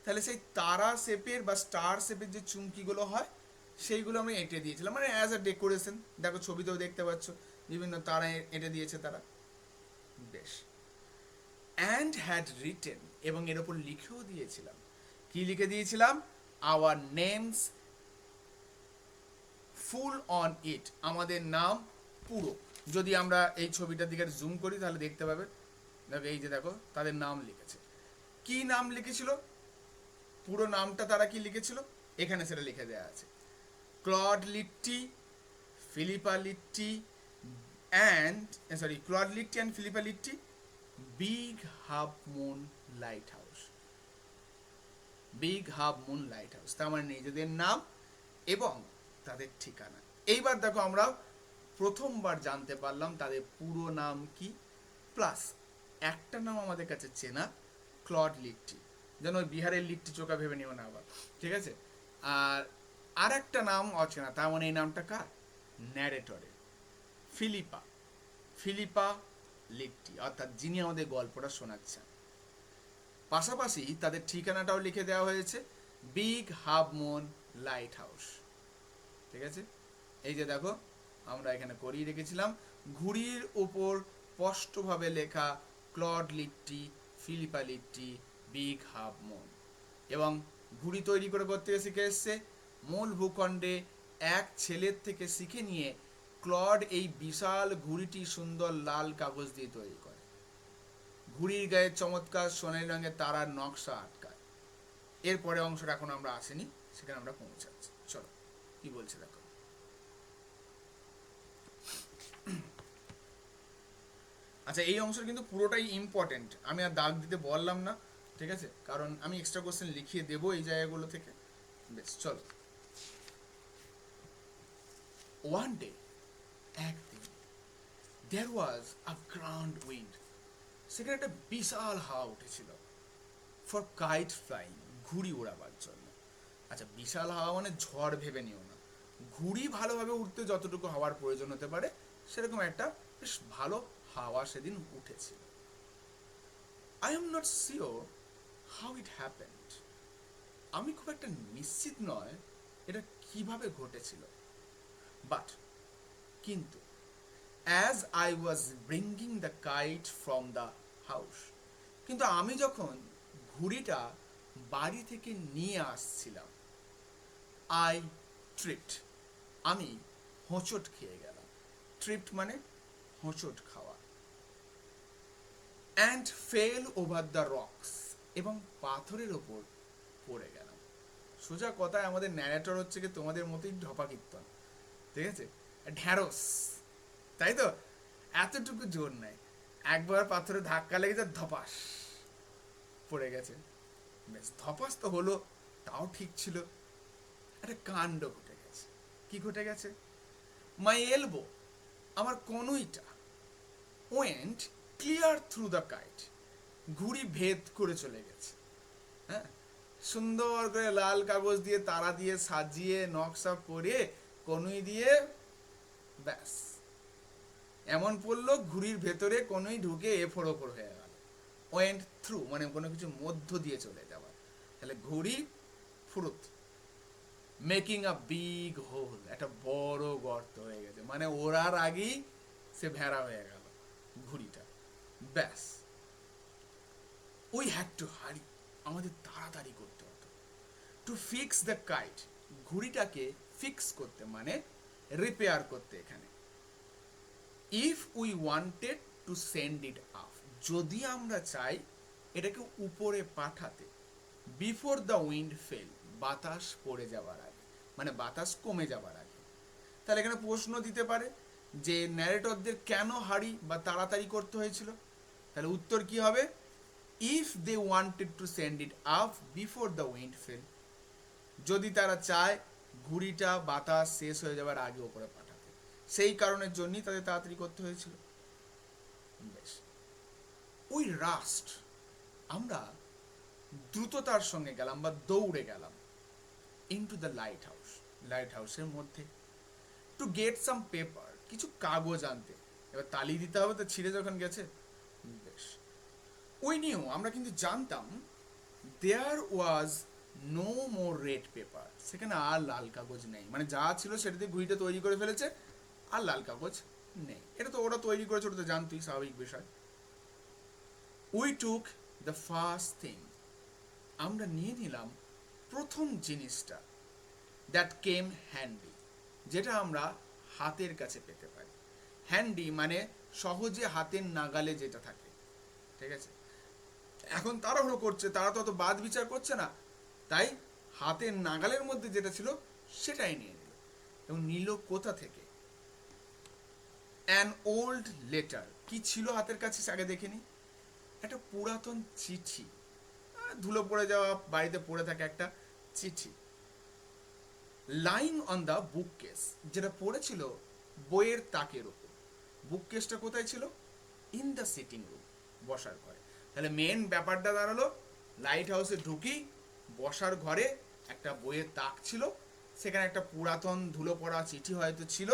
তাহলে সেই তারা শেপের বা স্টার শেপের যে চুমকিগুলো হয় সেইগুলো আমি এঁটে দিয়েছিলাম, মানে অ্যাজ আ ডেকোরেশন। দেখো ছবিতেও দেখতে পাচ্ছ বিভিন্ন তারা এঁটে দিয়েছে তারা, বেশ। অ্যান্ড হ্যাড রিটেন, এবং এর ওপর লিখেও দিয়েছিলাম, কি লিখে দিয়েছিলাম, our names full on it, আমাদের নাম পুরো। যদি আমরা এই ছবিটার দিকে জুম করি তাহলে দেখতে পাবে, দেখো এই যে দেখো তাদের নাম লিখেছে। কি নাম লিখেছিল, পুরো নামটা তারা কি লিখেছিল এখানে সেটা লিখে দেওয়া আছে, Claude Litty, Philippa Litty and Claude Litty and Philippa Litty, big half moon lighthouse. Big half moon lighthouse, তার মানে নিজেদের নাম এবং তাদের ঠিকানা। এইবার দেখো আমরা প্রথমবার জানতে পারলাম তাদের পুরো নাম কি, প্লাস একটা নাম আমাদের কাছে চেনা, ক্লড লিট্টি, যেন ওই বিহারের লিট্টি চোখা ভেবে নিও না আবার, ঠিক আছে। আর একটা নাম অচেনা, তার মানে এই নামটা কার, ন্যারেটরের, ফিলিপা, ফিলিপা লিট্টি, অর্থাৎ যিনি আমাদের গল্পটা শোনাচ্ছেন। পাশাপাশি তাদের ঠিকানাটাও লিখে দেওয়া হয়েছে, big half moon light house, ঠিক আছে। এই যে দেখো আমরা এখানে করিয়ে রেখেছিলাম, ঘুড়ির উপর স্পষ্টভাবে লেখা Claude Litty, Philippa Litty, big half moon. এবং ঘুড়ি তৈরি করে করতে শিখে এসছে মূল ভূখণ্ডে এক ছেলের থেকে শিখে নিয়ে ক্লড এই বিশাল ঘুড়িটি সুন্দর লাল কাগজ দিয়ে তৈরি করে। ঘুড়ির গায়ে চমৎকার সোনালি রঙের তারার নকশা আটকায়। এরপরে অংশটা এখন আমরা আসিনি, সেখানে আমরা পৌঁছাচ্ছি, চলো কি বলছে দেখো। আচ্ছা, এই অংশটা কিন্তু পুরোটাই ইম্পর্টেন্ট, আমি আর দাগ দিতে বললাম না, ঠিক আছে, কারণ আমি এক্সট্রা কোশ্চেন লিখিয়ে দেবো এই জায়গাগুলো থেকে। বেশ, চলো। ওয়ান ডে, একদিন, দেয়ার ওয়াজ আ গ্রান্ড উইন্ড, সেখানে একটা বিশাল হাওয়া উঠেছিল, ফর কাইট ফ্লাইং, ঘুড়ি ওড়াবার জন্য। আচ্ছা, বিশাল হাওয়া মানে ঝড় ভেবে নিও না, ঘুড়ি ভালোভাবে উঠতে যতটুকু হাওয়ার প্রয়োজন হতে পারে সেরকম একটা বেশ ভালো হাওয়া সেদিন উঠেছিল। I am not sure how it happened, আমি খুব একটা নিশ্চিত নয় এটা কিভাবে ঘটেছিল, বাট কিন্তু as I was bringing the kite from the house, কিন্তু আমি যখন ঘুড়িটা বাড়ি থেকে নিয়ে আসছিলাম, আই ট্রিপড, আমি হোঁচট খেয়ে গেলাম। ট্রিপড মানে হোঁচট খাওয়া। And fail over the rocks, এবং পাথরের ওপর পড়ে গেলাম। সোজা কথায় আমাদের ন্যারেটর হচ্ছে কি তোমাদের মতোই ঢপা কীর্তন, ঠিক আছে, ঢ্যাঁড়স, তাই তো, এতটুকু জোর নাই, একবার পাথরে ধাক্কা লেগেছে, ধপাস পড়ে গেছে। বেশ, ধপাস তো হলো, তাও ঠিক ছিল, একটা কাণ্ড ঘটে গেছে। কি ঘটে গেছে, মাই এলবো, আমার কনুইটা, went clear through the kite, ঘুড়ি ভেদ করে চলে গেছে। হ্যাঁ, সুন্দর করে লাল কাগজ দিয়ে তারা দিয়ে সাজিয়ে নকশা করে কনুই দিয়ে, ব্যাস এমন পড়লো ঘুড়ির ভেতরে কনুই ঢুকে এফোড় ওপর হয়ে গেল। ওয়েন্ট থ্রু মানে কোনো কিছু মধ্য দিয়ে চলে যাওয়া, তাহলে ঘুড়ি ফুরুত, মেকিং আ বিগ হোল, একটা বড় গর্ত হয়ে গেছে, মানে ওড়ার আগেই সে ভেড়া হয়ে গেল ঘুড়িটা। ব্যাস, উই হ্যাড টু হারি, আমাদের তাড়াতাড়ি করতে হতো। টু ফিক্স দ্য কাইট, ঘুড়িটাকে ফিক্স করতে মানে রিপেয়ার করতে এখানে। If we wanted to send it up, যদি আমরা চাই এটাকে উপরে পাঠাতে, বিফোর দ্য উইন্ড ফেল, বাতাস পড়ে যাওয়ার আগে, মানে বাতাস কমে যাওয়ার আগে। তাহলে এখানে প্রশ্ন দিতে পারে যে ন্যারেটরদের কেন হারি বা তাড়াতাড়ি করতে হয়েছিল, তাহলে উত্তর কি হবে, if they wanted to send it up before the wind fell, যদি তারা চায় ঘুড়িটা বাতাস শেষ হয়ে যাবার আগে ওপরে পাঠাতে। সেই কারণের জন্যই তাদের তাড়াতাড়ি করতে হয়েছিল। বেশ, ওই রাস্ট আমরা দ্রুততার সঙ্গে গেলাম বা দৌড়ে গেলাম into the light house, light হাউসের মধ্যে, টু গেট সাম পেপার, কিছু কাগজ আনতে। এবার তালি দিতে হবে তো, ছিঁড়ে যখন গেছে। বেশ, ওই নিয়েও আমরা কিন্তু জানতাম there was no more red paper, সেখানে আর লাল কাগজ নেই, মানে যা ছিল সেটা দিয়ে ঘুড়িটা তৈরি করে ফেলেছে, আর লাল কাগজ নেই। এটা তো ওরা তৈরি করেছে, ওটা তো জানতুই, স্বাভাবিক বিষয়। We took the first thing, আমরা নিয়ে নিলাম প্রথম জিনিসটা, দ্যাট কেম হ্যান্ডি, যেটা আমরা হাতের কাছে পেতে পারি। হ্যান্ডি মানে সহজে হাতের নাগালে যেটা থাকে, ঠিক আছে। এখন তাড়াহুড়ো করছে, তারা তো অত বাদ বিচার করছে না, তাই হাতের নাগালের মধ্যে যেটা ছিল সেটাই নিয়ে নিল। এবং নিল কোথা থেকে? An old letter. কি ছিল হাতের কাছে আগে দেখে নি। একটা পুরাতন চিঠি, ধুলো পড়ে যাওয়া বাড়িতে পড়ে থাকে একটা চিঠি, lying on the book case, যেটা পড়েছিল বইয়ের তাকের ওপর। বুক কেসটা কোথায় ছিল? ইন দ্য সিটিং রুম, বসার ঘরে। তাহলে মেন ব্যাপারটা দাঁড়ালো, লাইট হাউসে ঢুকি, বসার ঘরে একটা বইয়ের তাক ছিল, সেখানে একটা পুরাতন ধুলো পড়া চিঠি হয়তো ছিল,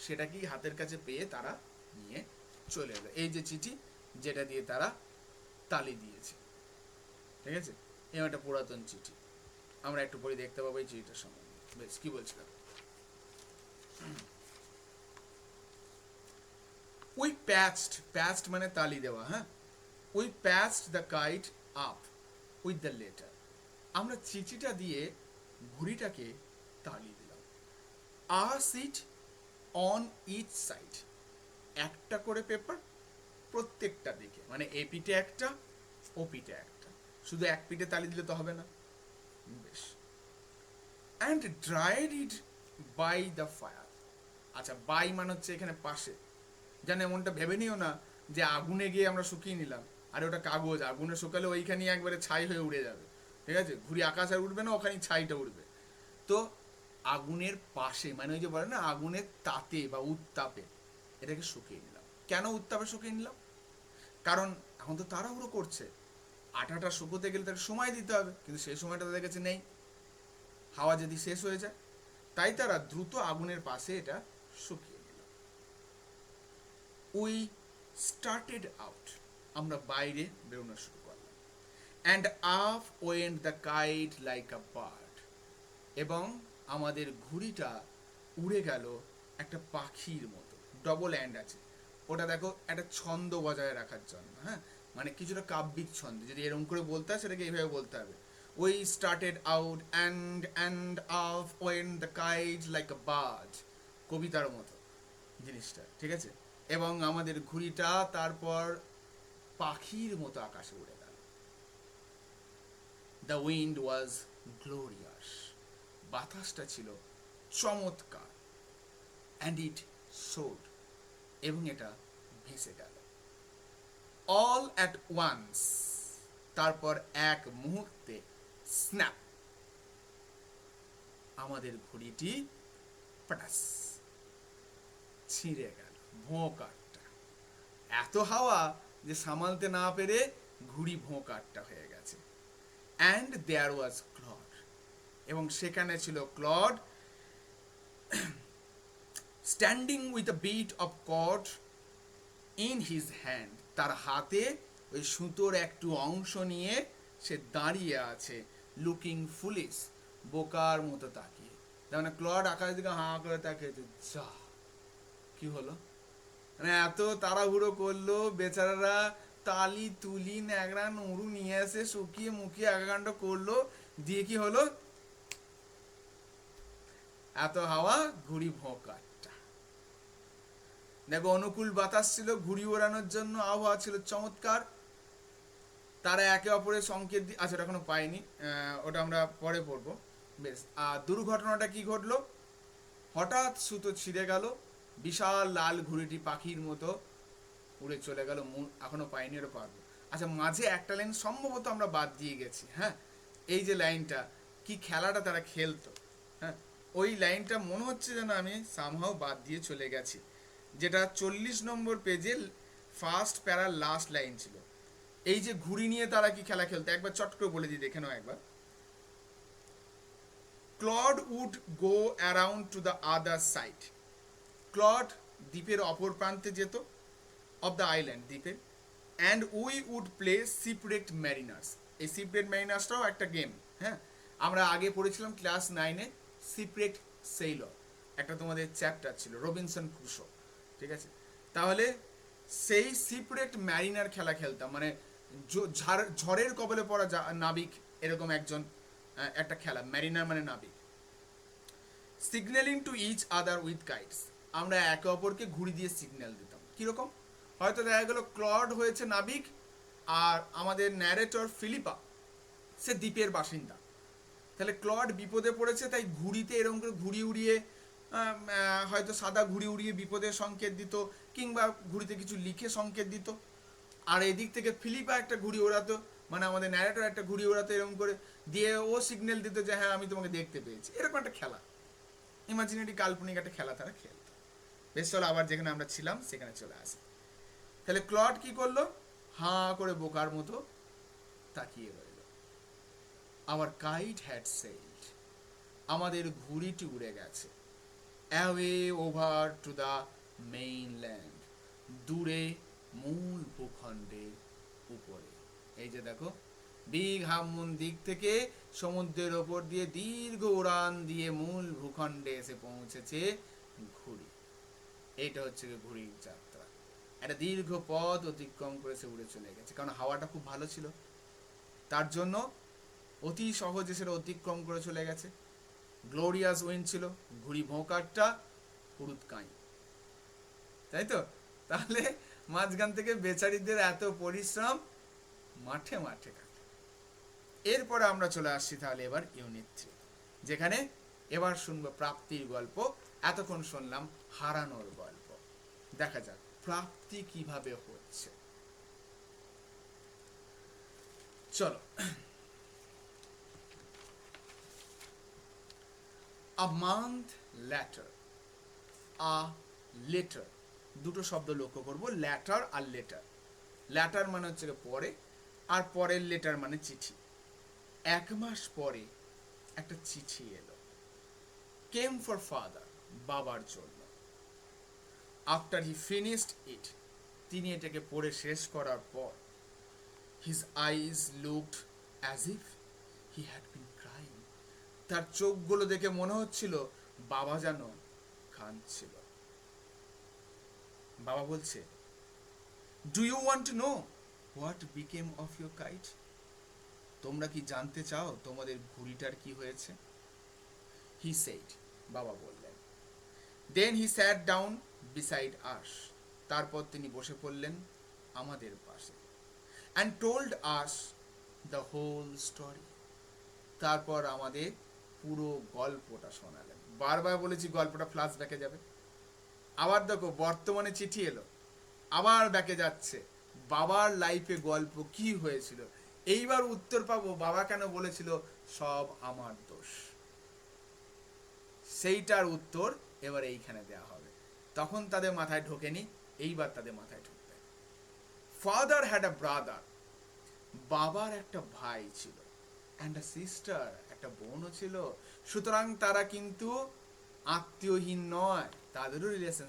সেটাকেই হাতের কাছে পেয়ে তারা নিয়ে চলে এলো। এই যে চিঠি, যেটা দিয়ে তারা তালি দিয়েছে, ঠিক আছে। এই একটা পুরাতন চিঠি, আমরা একটু পরে দেখতে পাবো এই চিঠিটার সম্বন্ধে। বেশ, কি বলছিলাম? উই প্যাচড, প্যাচড মানে তালি দেওয়া, হ্যাঁ। We patched the kite up with the letter, আমরা চিঠিটা দিয়ে ঘুড়িটাকে তালি দিলাম। আর সিট অন ইচ সাইড, একটা করে পেপার প্রত্যেকটা দিকে, মানে এ পিঠে একটা, ও পিঠে একটা, শুধু এক পিঠে তালি দিলে তো হবে না। বেশ, and dried it by the fire. আচ্ছা, বাই মানে হচ্ছে এখানে পাশে, যেন এমনটা ভেবে নিও না যে আগুনে গিয়ে আমরা শুকিয়ে নিলাম, আর ওটা কাগজ, আগুনে শুকালে ওইখানে একবারে ছাই হয়ে উড়ে যাবে, ঠিক আছে। ঘুড়ি আকাশ আর উঠবে না, ওখানেই ছাইটা উঠবে। তো আগুনের পাশে, মানে ওই যে বলে না আগুনের তাতে বা উত্তাপে, এটাকে শুকিয়ে নিলাম। কেন উত্তাপে শুকিয়ে নিলাম? কারণ এখন তো তাড়াহুড়ো করছে, আটাটা শুকোতে গেলে তাকে সময় দিতে হবে, কিন্তু সেই সময়টা তাদের কাছে নেই, হাওয়া যদি শেষ হয়ে যায়। তাই তারা দ্রুত আগুনের পাশে এটা শুকিয়ে নিল। উই স্টার্টেড আউট, আমরা বাইরে বেরোনো শুরু করলাম। And up went the kite like a bird, এবং আমাদের ঘুড়িটা উড়ে গেল একটা পাখির মতো। ডবল অ্যান্ড আছে, ওটা দেখো একটা ছন্দ বজায় রাখার জন্য, হ্যাঁ, মানে কিছুটা কাব্যিক ছন্দ, যদি এরকম করে বলতে হয় সেটাকে এইভাবে বলতে হবে। We started out and up went the kite like a bird, কবিতার মতো জিনিসটা, ঠিক আছে। এবং আমাদের ঘুড়িটা তারপর পাখির মতো আকাশে উড়ে গেল। দ্য উইন্ড ওয়াজ গ্লোরিয়াস, বাতাসটা ছিল চমৎকার। অ্যান্ড ইট সোড, এবং এটা ভেসে গেল। অল অ্যাট ওয়ান্স, তারপর এক মুহূর্তে, স্ন্যাপ, আমাদের ঘুড়িটি পটাস ছিঁড়ে গেল। ভোঁকারটা, এত হাওয়া যে সামালতে না পেরে ঘুড়ি ভোঁকারটা হয়ে গেছে। অ্যান্ড দেয়ার ওয়াজ ক্লড, এবং সেখানে ছিল Claude, standing with a bit of cord in his hand, তার হাতে ওই সুতোর একটু অংশ নিয়ে সে দাঁড়িয়ে আছে। লুকিং ফুলিশ, বোকার মতো তাকিয়ে। তার মানে ক্লড আকাশ দিকে হাঁ করে তাকিয়েছে, যা কি হলো, মানে এত তাড়াহুড়ো করলো বেচারারা, তালি তুলি ন্যাকড়া নুড়ু নিয়ে এসে শুকিয়ে মুখিয়ে একাকাণ্ড করলো, দিয়ে কি হলো, এত হাওয়া, ঘুড়ি ভোঁকারটা। দেখো, অনুকূল বাতাস ছিল ঘুড়ি ওড়ানোর জন্য, আবহাওয়া ছিল চমৎকার, তারা একে অপরের সংকেত দিয়ে, আচ্ছা ওটা এখনো পাইনি, ওটা আমরা পরে পড়বো। বেশ, আর দুর্ঘটনাটা কি ঘটলো? হঠাৎ সুতো ছিঁড়ে গেল, বিশাল লাল ঘুড়িটি পাখির মতো উড়ে চলে গেল। এখনো পাইনি, ওটা পারবো। আচ্ছা, মাঝে একটা লাইন সম্ভবত আমরা বাদ দিয়ে গেছি, হ্যাঁ। এই যে লাইনটা, কি খেলাটা তারা খেলতো, হ্যাঁ, ওই লাইনটা মনে হচ্ছে যেন আমি সামহাও বাদ দিয়ে চলে গেছি, যেটা 40 নম্বর পেজে ফার্স্ট প্যারার লাস্ট লাইন ছিল। এই যে ঘুড়ি নিয়ে তারা কি খেলা খেলতো, একবার চট করে বলে দিই, দেখে নাও একবার। Claude would go around to the other side. Claude দ্বীপের অপর প্রান্তে যেত, অফ দ্য আইল্যান্ড দ্বীপের, and we would play secret mariners. এই সিপ্রেট ম্যারিনার্সটাও একটা গেম, হ্যাঁ, আমরা আগে পড়েছিলাম ক্লাস 9-এ সিপ্রেট সেইলর, একটা তোমাদের চ্যাপ্টার ছিল, রবিনসন ক্রুশো, ঠিক আছে। তাহলে সেই সিপ্রেট ম্যারিনার খেলা খেলতাম, মানে ঝড়ের কবলে পড়া নাবিক, এরকম একজন একটা খেলা, ম্যারিনার মানে নাবিক। Signalling to each other with kites, আমরা একে অপরকে ঘুড়ি দিয়ে সিগন্যাল দিতাম। কীরকম? হয়তো দেখা গেল ক্লড হয়েছে নাবিক, আর আমাদের ন্যারেটর ফিলিপা সে দ্বীপের বাসিন্দা। তাহলে ক্লড বিপদে পড়েছে, তাই ঘুড়িতে এরকম করে ঘুড়ি উড়িয়ে, হয়তো সাদা ঘুড়ি উড়িয়ে বিপদের সংকেত দিত, কিংবা ঘুড়িতে কিছু লিখে সংকেত দিত। আর এদিক থেকে ফিলিপা একটা ঘুড়ি ওড়াতো, মানে আমাদের ন্যারেটর একটা ঘুড়ি ওড়াতো এরকম করে, দিয়ে ও সিগন্যাল দিত যে হ্যাঁ আমি তোমাকে দেখতে পেয়েছি। এরকম একটা খেলা, ইমাজিনারি কাল্পনিক একটা খেলা তারা খেলতো। বেশ, চলো আবার যেখানে আমরা ছিলাম সেখানে চলে আসে। তাহলে ক্লড কি করলো? হাঁ করে বোকার মতো তাকিয়ে রইল। আওয়ার কাইট হ্যাড সেইলড, আমাদের ঘুড়িটি উড়ে গেছে। Away over to the mainland, দূরে মূল ভূখণ্ডের উপরে। এই যে দেখো, বিগ হামুন দিক থেকে সমুদ্রের ওপর দিয়ে দীর্ঘ উড়ান দিয়ে মূল ভূখণ্ডে এসে পৌঁছেছে ঘুড়ি। এইটা হচ্ছে ঘুড়ির যাত্রা, একটা দীর্ঘ পথ অতিক্রম করে সে উড়ে চলে গেছে, কারণ হাওয়াটা খুব ভালো ছিল, তার জন্য অতি সহজে সেটা অতিক্রম করে চলে গেছে। গ্লোরিয়াস উইন্ড ছিল, ঘুড়ি ভোঁকারটা হুড়ুত কাঁই, তাই তো? তাহলে মাঝখান থেকে বেচারিদের এত পরিশ্রম মাঠে মাঠে কাটে। এরপরে আমরা চলে আসছি তাহলে এবার ইউনিট 3, যেখানে এবার শুনবো প্রাপ্তির গল্প। এতক্ষণ শুনলাম হারানোর গল্প, দেখা যাক প্রাপ্তি কিভাবে হচ্ছে। চলো। A month later, a letter, দুটো শব্দ লক্ষ্য করবো, ল্যাটার আর লেটার। ল্যাটার মানে হচ্ছে পরে, আর পরের লেটার মানে চিঠি। 1 মাস পরে একটা চিঠি এলো, কেম ফর ফাদার, বাবার জন্য। আফটার হি ফিনিশড ইট, তিনি এটাকে পড়ে শেষ করার পর, his eyes looked as if he had been crying, তার চোখগুলো দেখে মনে হচ্ছিল বাবা যেন কাঁদছিল। বাবা বলছে, do you want to know what became of your kite, তোমরা কি জানতে চাও তোমাদের ঘুড়িটার কি হয়েছে? হি সেড, বাবা বললেন। দেন হি স্যাট ডাউন বিসাইড আস, তারপর তিনি বসে পড়লেন আমাদের পাশে। And told us the whole story, তারপর আমাদের পুরো গল্পটা শোনালেন। বারবার বলেছি গল্পটা ফ্ল্যাশব্যাকে যাবে। আবার দেখো বর্তমানে চিঠি এলো, আবার ব্যাকে যাচ্ছে, বাবার লাইফে গল্প কি হয়েছিল। এইবার উত্তর পাবো বাবা কেন বলেছিল সব আমার দোষ, সেইটার উত্তর এবার এইখানে দেয়া হবে। তখন তাদের মাথায় ঢোকেনি, এইবার তাদের মাথায় ঢুকবে। ফাদার হ্যাড আ ব্রাদার, বাবার একটা ভাই ছিল, অ্যান্ড আ সিস্টার, একটা বোনও ছিল। সুতরাং তারা কিন্তু আত্মীয়হীন নয়, তাদেরও রিলেশন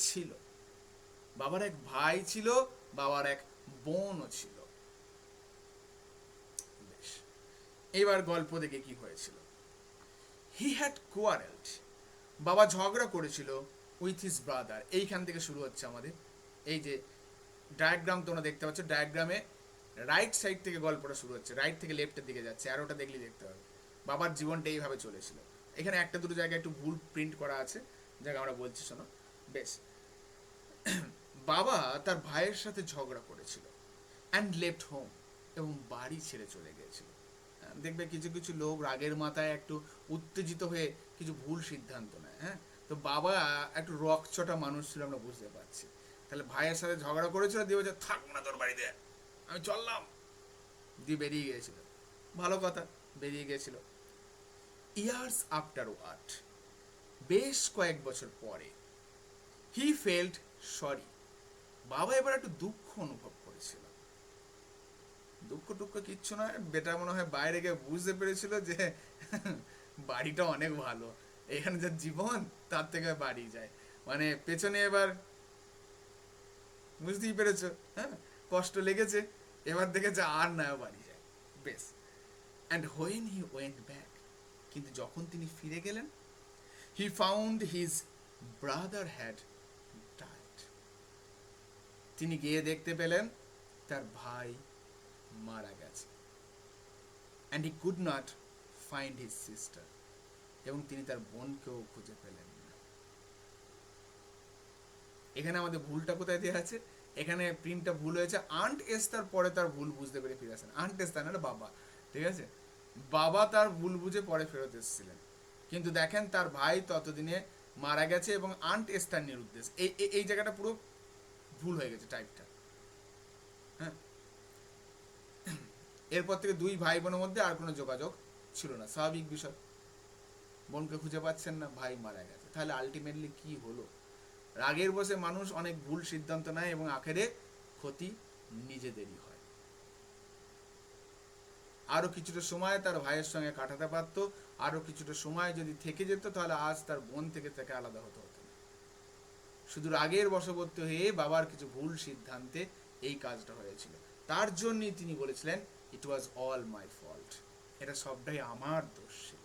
ছিল। বাবার এক ভাই ছিল, বাবার এক বোনও ছিল। বেশ, এবার গল্প দেখে কি হয়েছিল। হি হ্যাড কোয়ারেলড, বাবা ঝগড়া করেছিল উইথ হিজ ব্রাদার। এইখান থেকে শুরু হচ্ছে আমাদের এই যে ডায়াগ্রাম তোমরা দেখতে পাচ্ছ, ডায়াগ্রামে রাইট সাইড থেকে গল্পটা শুরু হচ্ছে, রাইট থেকে লেফটের দিকে যাচ্ছে, অ্যারোটা দেখলে দেখতে হবে। বাবার জীবনটা এইভাবে চলেছিল। এখানে একটা দুটো জায়গায় একটু ভুল প্রিন্ট করা আছে, যাকে আমরা বলছি শোনো। বেশ, বাবা তার ভাইয়ের সাথে ঝগড়া করেছিল, অ্যান্ড লেফট হোম, এবং বাড়ি ছেড়ে চলে গিয়েছিল। দেখবে কিছু কিছু লোক রাগের মাথায় একটু উত্তেজিত হয়ে কিছু ভুল সিদ্ধান্ত নেয়, হ্যাঁ। তো বাবা একটু রকচটা মানুষ ছিল, আমরা বুঝতে পারছি। তাহলে ভাইয়ের সাথে ঝগড়া করেছিল, দিয়ে বলছে থাক না তোর বাড়িতে, আমি চললাম, দিয়ে বেরিয়ে গিয়েছিল। ভালো কথা, বেরিয়ে গিয়েছিল। ইয়ার্স আফটারওয়ার্ড, বেশ কয়েক বছর পরে, হি ফেল্ট সরি, বাবা এবার একটু দুঃখ অনুভব করেছিল। দুঃখ টুক্ষ কিচ্ছু নয়, বেটা মনে হয় বাইরে গিয়ে বুঝতে পেরেছিল যে বাড়িটা অনেক ভালো, এখানে যে জীবন তার থেকে বাড়ি যায়, মানে পেছনে এবার বুঝতেই পেরেছো, হ্যাঁ কষ্ট লেগেছে, এবার দেখেছে আর না বাড়ি যায়, বেশ। And when he went back, কিন্তু যখন তিনি ফিরে গেলেন, he found his brother had died, তিনি গিয়ে দেখতে পেলেন তার ভাই মারা গেছে। And he could not find his sister, এবং তিনি তার বোনকেও খুঁজে পেলেন না। এখানে আমাদের ভুলটা কোথায় দেওয়া আছে, এখানে প্রিন্টটা ভুল হয়েছে, আন্ট এস্তার পরে তার ভুল বুঝতে পেরে ফিরে আসেন, আন্ট এস্তার না বাবা, ঠিক আছে, বাবা তার ভুল বুঝে পরে ফেরত এসেছিলেন, কিন্তু দেখেন তার ভাই ততদিনে মারা গেছে এবং আন্ট এস্তার নিরুদ্দেশ, এই জায়গাটা পুরো ভুল হয়ে গেছে টাইপটা, হ্যাঁ। এরপর থেকে দুই ভাই বোনের মধ্যে আর কোনো যোগাযোগ ছিল না, স্বাভাবিক বিষয়, বোনকে খুঁজে পাচ্ছেন না, ভাই মারা গেছে, তাহলে আলটিমেটলি কি হলো, রাগের বসে মানুষ অনেক ভুল সিদ্ধান্ত নেয় এবং আখেরে ক্ষতি নিজেদেরই হয়। আরো কিছুটা সময় তার ভাইয়ের সঙ্গে কাটাতে পারতো, আরো কিছুটা সময় যদি থেকে যেত, তাহলে আজ তার বোন থেকে তাকে আলাদা হতে হতো না। শুধু রাগের বশবর্তী হয়ে বাবার কিছু ভুল সিদ্ধান্তে এই কাজটা হয়েছিল, তার জন্যই তিনি বলেছিলেন ইট ওয়াজ অল মাই ফল্ট, এটা সবটাই আমার দোষ ছিল,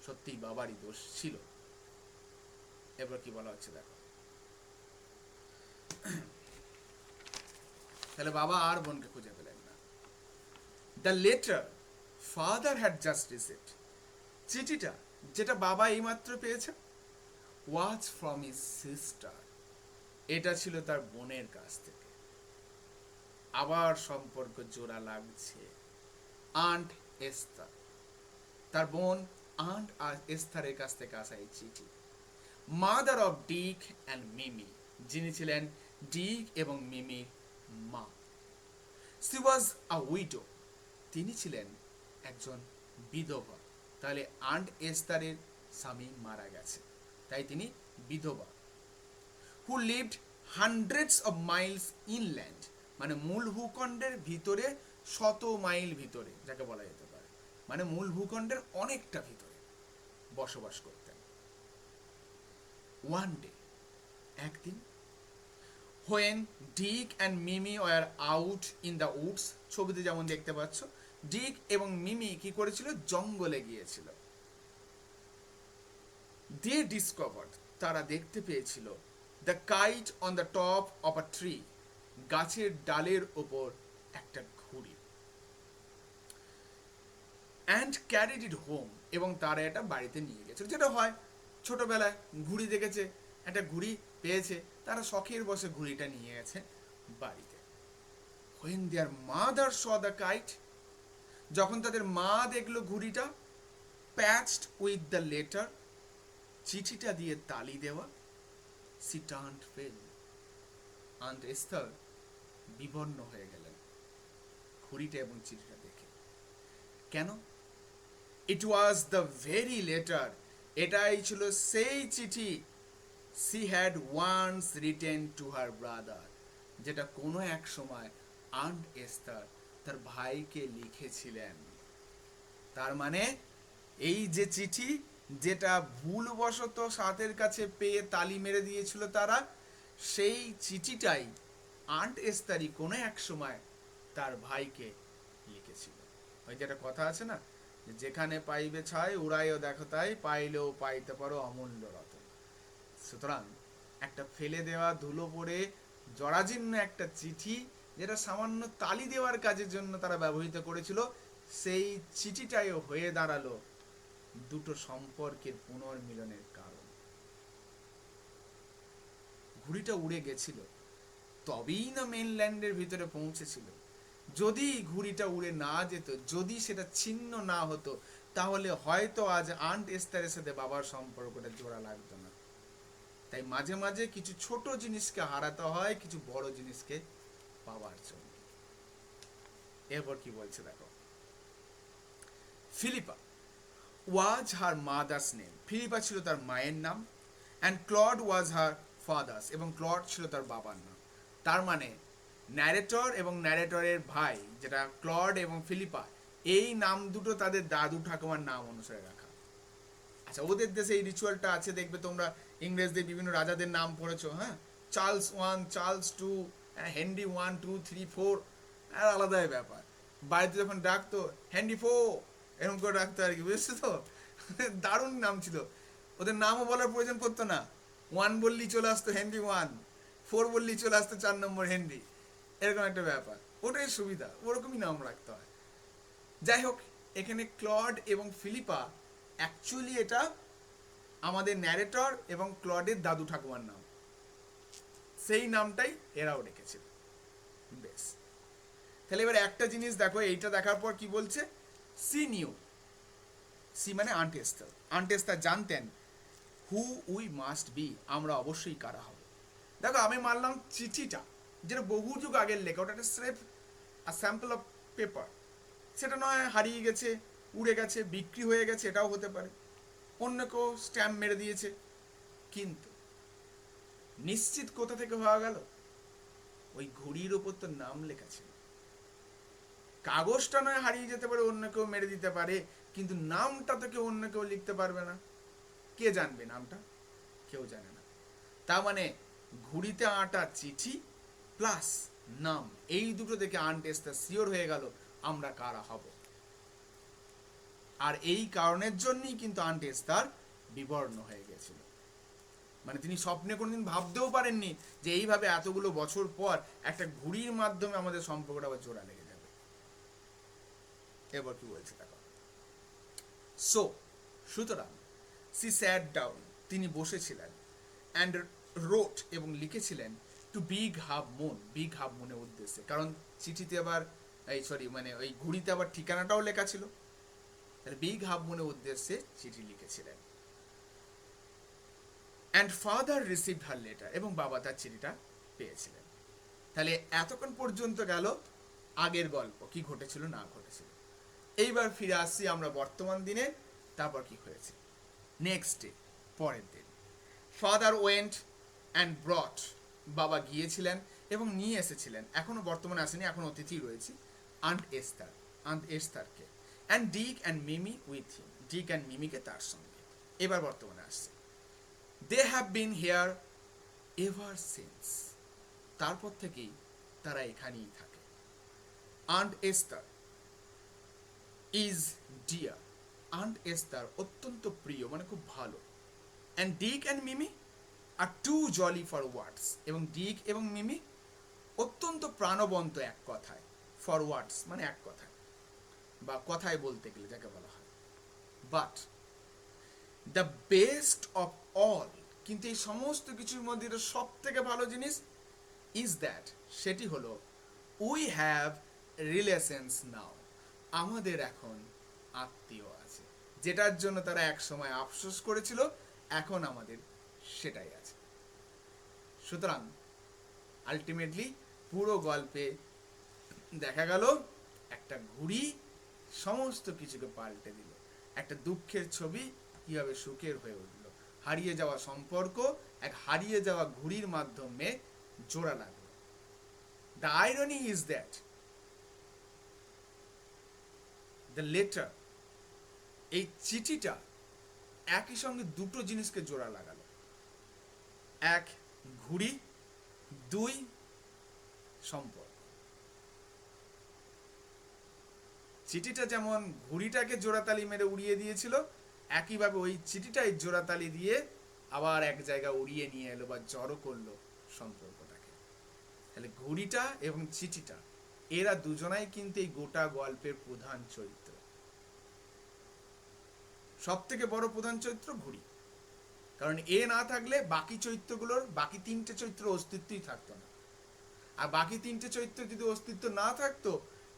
সত্যি বাবারই দোষ ছিল। এবার কি বলা হচ্ছে দেখো, তাহলে বাবা আর বোনকে খুঁজে পেলেন না। The letter father had just received, চিঠিটা যেটা বাবা এইমাত্র পেয়েছে, ওয়াজ ফ্রম হিজ সিস্টার, এটা ছিল তার বোনের কাছ থেকে। আবার সম্পর্ক জোড়া লাগছে, আন্ট এস্তার, তার বোন আন্ট এস্তারের কাছ থেকে আসা এই চিঠি, mother of Dick and Mimi, যিনি ছিলেন ডিক এবং মিমির মা। সি ওয়াজ আ উইডো, তিনি ছিলেন একজন বিধবা, তাহলে আন্ট এস্তারের স্বামী মারা গেছে, তাই তিনি বিধবা। Who lived hundreds of Miles inland, মানে মূল ভূখণ্ডের ভিতরে, 100 মাইল ভিতরে যাকে বলা যেতে পারে, মানে মূল ভূখণ্ডের অনেকটা ভিতরে বসবাস করতেন। ওয়ান ডে, একদিন, when Dick and Mimi were out in the woods, ছবিতে যেমন দেখতে পাচ্ছ, ডিক এবং মিমি কি করেছিল, জঙ্গলে গিয়েছিল। দে ডিসকভার্ড, তারা দেখতে পেয়েছিল, the kite on the top of a tree, গাছের ডালের ওপর একটা ঘুড়ি, অ্যান্ড ক্যারিড ইট হোম, এবং তারা এটা বাড়িতে নিয়ে গেছিল, যেটা হয় ছোটবেলায় ঘুড়ি দেখেছে, একটা ঘুড়ি পেয়েছে, তারা শখের বসে ঘুড়িটা নিয়ে গেছে বাড়িতে। When their mother saw the kite, যখন তাদের মা দেখলো ঘুড়িটা, প্যাচড উইথ দ্য লেটার, চিঠিটা দিয়ে তালি দেওয়া, she turned pale, aunt Esther বিবর্ণ হয়ে গেলেন ঘুড়িটা এবং চিঠিটা দেখে। কেন? It was the very letter, এটাই ছিল সেই চিঠি, she had once written to her brother, যেটা কোনো এক সময় আন্ট এস্থার তার ভাইকে লিখেছিলেন। তার মানে এই যে চিঠি, যেটা ভুলবশত সাথের কাছে পেয়ে তালি মেরে দিয়েছিল তারা, সেই চিঠিটাই আন্ট এস্তারি কোনো এক সময় তার ভাইকে লিখেছিল। ওই যে একটা কথা আছে না, যেখানে পাইবে ছাই উড়াইও দেখো তাই, পাইলেও পাইতে পারো অমূল্য রতন। সুতরাং একটা ফেলে দেওয়া, ধুলো পড়ে জরাজীর্ণ একটা চিঠি, যেটা সামান্য তালি দেওয়ার কাজের জন্য তারা ব্যবহৃত করেছিল, সেই চিঠিটাইও হয়ে দাঁড়ালো দুটো সম্পর্কের পুনর্মিলনের কারণ। ঘুড়িটা উড়ে গেছিল, তবেই না মেনল্যান্ডের ভিতরে পৌঁছেছিল। যদি ঘুড়িটা উড়ে না যেত, যদি সেটা ছিন্ন না হতো, তাহলে হয়তো আজ আন্ট এস্তারের সাথে বাবার সম্পর্কটা জোড়া লাগতো না। তাই মাঝে মাঝে কিছু ছোট জিনিসকে হারাতে হয় কিছু বড় জিনিসকে পাওয়ার জন্য। এরপর কি বলছে দেখো, ফিলিপা ওয়াজ হার মাদার্স নেম, ফিলিপা ছিল তার মায়ের নাম, and Claude was her father's, এবং ক্লড ছিল তার বাবার নাম। তার মানে ন্যারেটর এবং ন্যারেটরের ভাই যেটা ক্লড এবং ফিলিপা, এই নাম দুটো তাদের দাদু ঠাকুমার নাম অনুসারে রাখা। আচ্ছা, ওদের দেশে এই রিচুয়ালটা আছে, দেখবে তোমরা ইংরেজদের বিভিন্ন রাজাদের নাম পড়েছো, হ্যাঁ, Charles one, Charles two, Henry 1 2 3 4, আলাদাই ব্যাপার। বাড়িতে যখন ডাকতো হেনরি 4 এরকম করে ডাকতো আর কি, বুঝছো তো? দারুণ নাম ছিল ওদের, নামও বলার প্রয়োজন পড়তো না। 1 বললেই চলে আসতো হেনরি 1, 4 বললেই চলে আসতো 4 নম্বর হেনরি, এরকম একটা ব্যাপার। ওটাই সুবিধা, ওরকমই নাম রাখতে হয়। যাই হোক, এখানে ক্লড এবং ফিলিপা অ্যাকচুয়ালি এটা আমাদের ন্যারেটর এবং ক্লডের দাদু ঠাকুমার নাম, সেই নামটাই এরাও রেখেছিল। বেশ, তাহলে এবার একটা জিনিস দেখো, এইটা দেখার পর কি বলছে, সি নিউ, সি মানে আন্ট এস্থার, আন্ট এস্থার জানতেন হু উই মাস্ট বি, আমরা অবশ্যই কারা হব। দেখো, আমি মানলাম চিঠিটা যেটা বহু যুগ আগের লেখা, ওটা একটা স্রেফ স্যাম্পল অফ পেপার, সেটা নয় হারিয়ে গেছে, উড়ে গেছে, বিক্রি হয়ে গেছে, এটাও হতে পারে, অন্য কেউ স্ট্যাম্প মেরে দিয়েছে, কিন্তু নিশ্চিত কোথা থেকে হওয়া গেল, ওই ঘড়ির ওপর তো নাম লেখা ছিল। কাগজটা নয় হারিয়ে যেতে পারে, অন্য কেউ মেরে দিতে পারে, কিন্তু নামটা তো কেউ অন্য কেউ লিখতে পারবে না। কে জানবে নামটা? কেউ জানে না। তার মানে ঘুড়িতে আঁটা চিঠি প্লাস নাম, এই দুটো দেখে আন্ট এস্থার শিওর হয়ে গেল আমরা কারা হব। আর এই কারণের জন্যই কিন্তু আন্ট এস্থার বিবর্ণ হয়ে গেছিল। মানে তিনি স্বপ্নে কোনোদিন ভাবতেও পারেননি যে এইভাবে এতগুলো বছর পর একটা ঘুড়ির মাধ্যমে আমাদের সম্পর্কটা আবার জোড়া লেগে যাবে। এবার কি বলছে দেখো, সুতরাং সি স্যাট ডাউন, তিনি বসেছিলেন, অ্যান্ড রোট এবং লিখেছিলেন, to big half moon, big half মুনের উদ্দেশ্যে, কারণ চিঠিতে আবার মানে ওই ঘুড়িতে আবার ঠিকানাটাও লেখা ছিল, তাহলে বিগ হাফ মুনের উদ্দেশ্যে চিঠি লিখেছিলেন। And father received her letter, এবং বাবা তার চিঠিটা পেয়েছিলেন। তাহলে এতক্ষণ পর্যন্ত গেল আগের গল্প, কি ঘটেছিল না ঘটেছিল। এইবার ফিরে আসছি আমরা বর্তমান দিনে, তারপর কি হয়েছে। নেক্সট ডে, পরের দিন, ফাদার ওয়েন্ট অ্যান্ড ব্রট, বাবা গিয়েছিলেন এবং নিয়ে এসেছিলেন, এখনো বর্তমানে আসেনি, এখন অতিথি রয়েছে, আন্ট এস্থারকে, and Dick and Mimi with him, Dick and মিমিকে তার সঙ্গে। এবার বর্তমানে আসছে, they have been here ever since, তারপর থেকেই তারা এখানেই থাকে। Aunt Esther is dear, aunt Esther অত্যন্ত প্রিয়, মানে খুব ভালো। And Dick and Mimi are too jolly for words, এবং ডিক এবং মিমি অত্যন্ত প্রাণবন্ত এক কথায়, ফর ওয়ার্ডস মানে এক কথায় বা কথায় বলতে গেলে যাকে বলা হয়। But the best of all, কিন্তু এই সমস্ত কিছুর মধ্যে এটা সব থেকে ভালো জিনিস, ইজ দ্যাট, সেটি হলো, উই হ্যাভ রিলেশনস নাও, আমাদের এখন আত্মীয় আছে, যেটার জন্য তারা এক সময় আফসোস করেছিল, এখন আমাদের সেটাই আছে। সুতরাং আলটিমেটলি পুরো গল্পে দেখা গেল একটা ঘুড়ি সমস্ত কিছুকে পাল্টে দিল, একটা দুঃখের ছবি কিভাবে সুখের হয়ে উঠল, হারিয়ে যাওয়া সম্পর্ক এক হারিয়ে যাওয়া ঘুড়ির মাধ্যমে জোড়া লাগলো। The irony is that the letter, এই চিঠিটা একই সঙ্গে দুটো জিনিসকে জোড়া লাগালো, এক ঘুড়ি, দুই সম্পর্ক। চিঠিটা যেমন ঘুড়িটাকে জোড়াতালি মেরে উড়িয়ে দিয়েছিল, একইভাবে ওই চিঠিটাই জোড়াতালি দিয়ে আবার এক জায়গা উড়িয়ে নিয়ে এলো বা জড়ো করলো সম্পর্কটাকে। তাহলে ঘুড়িটা এবং চিঠিটা, এরা দুজনাই কিন্তু এই গোটা গল্পের প্রধান চরিত্র। সব থেকে বড় প্রধান চরিত্র ঘুড়ি, কারণ এ না থাকলে বাকি চরিত্রগুলোর, বাকি তিনটে চরিত্র অস্তিত্বই থাকতো না। আর বাকি তিনটে চরিত্র যদি অস্তিত্ব না থাকতো,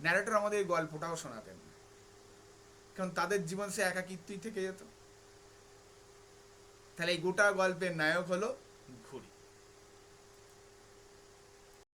ন্যারেটর আমাদের এই গল্পটাও শোনাতেন না, কারণ তাদের জীবন সে একাকিত্বই থেকে যেত। তাহলে এই গোটা গল্পের নায়ক হলো ঘুড়ি।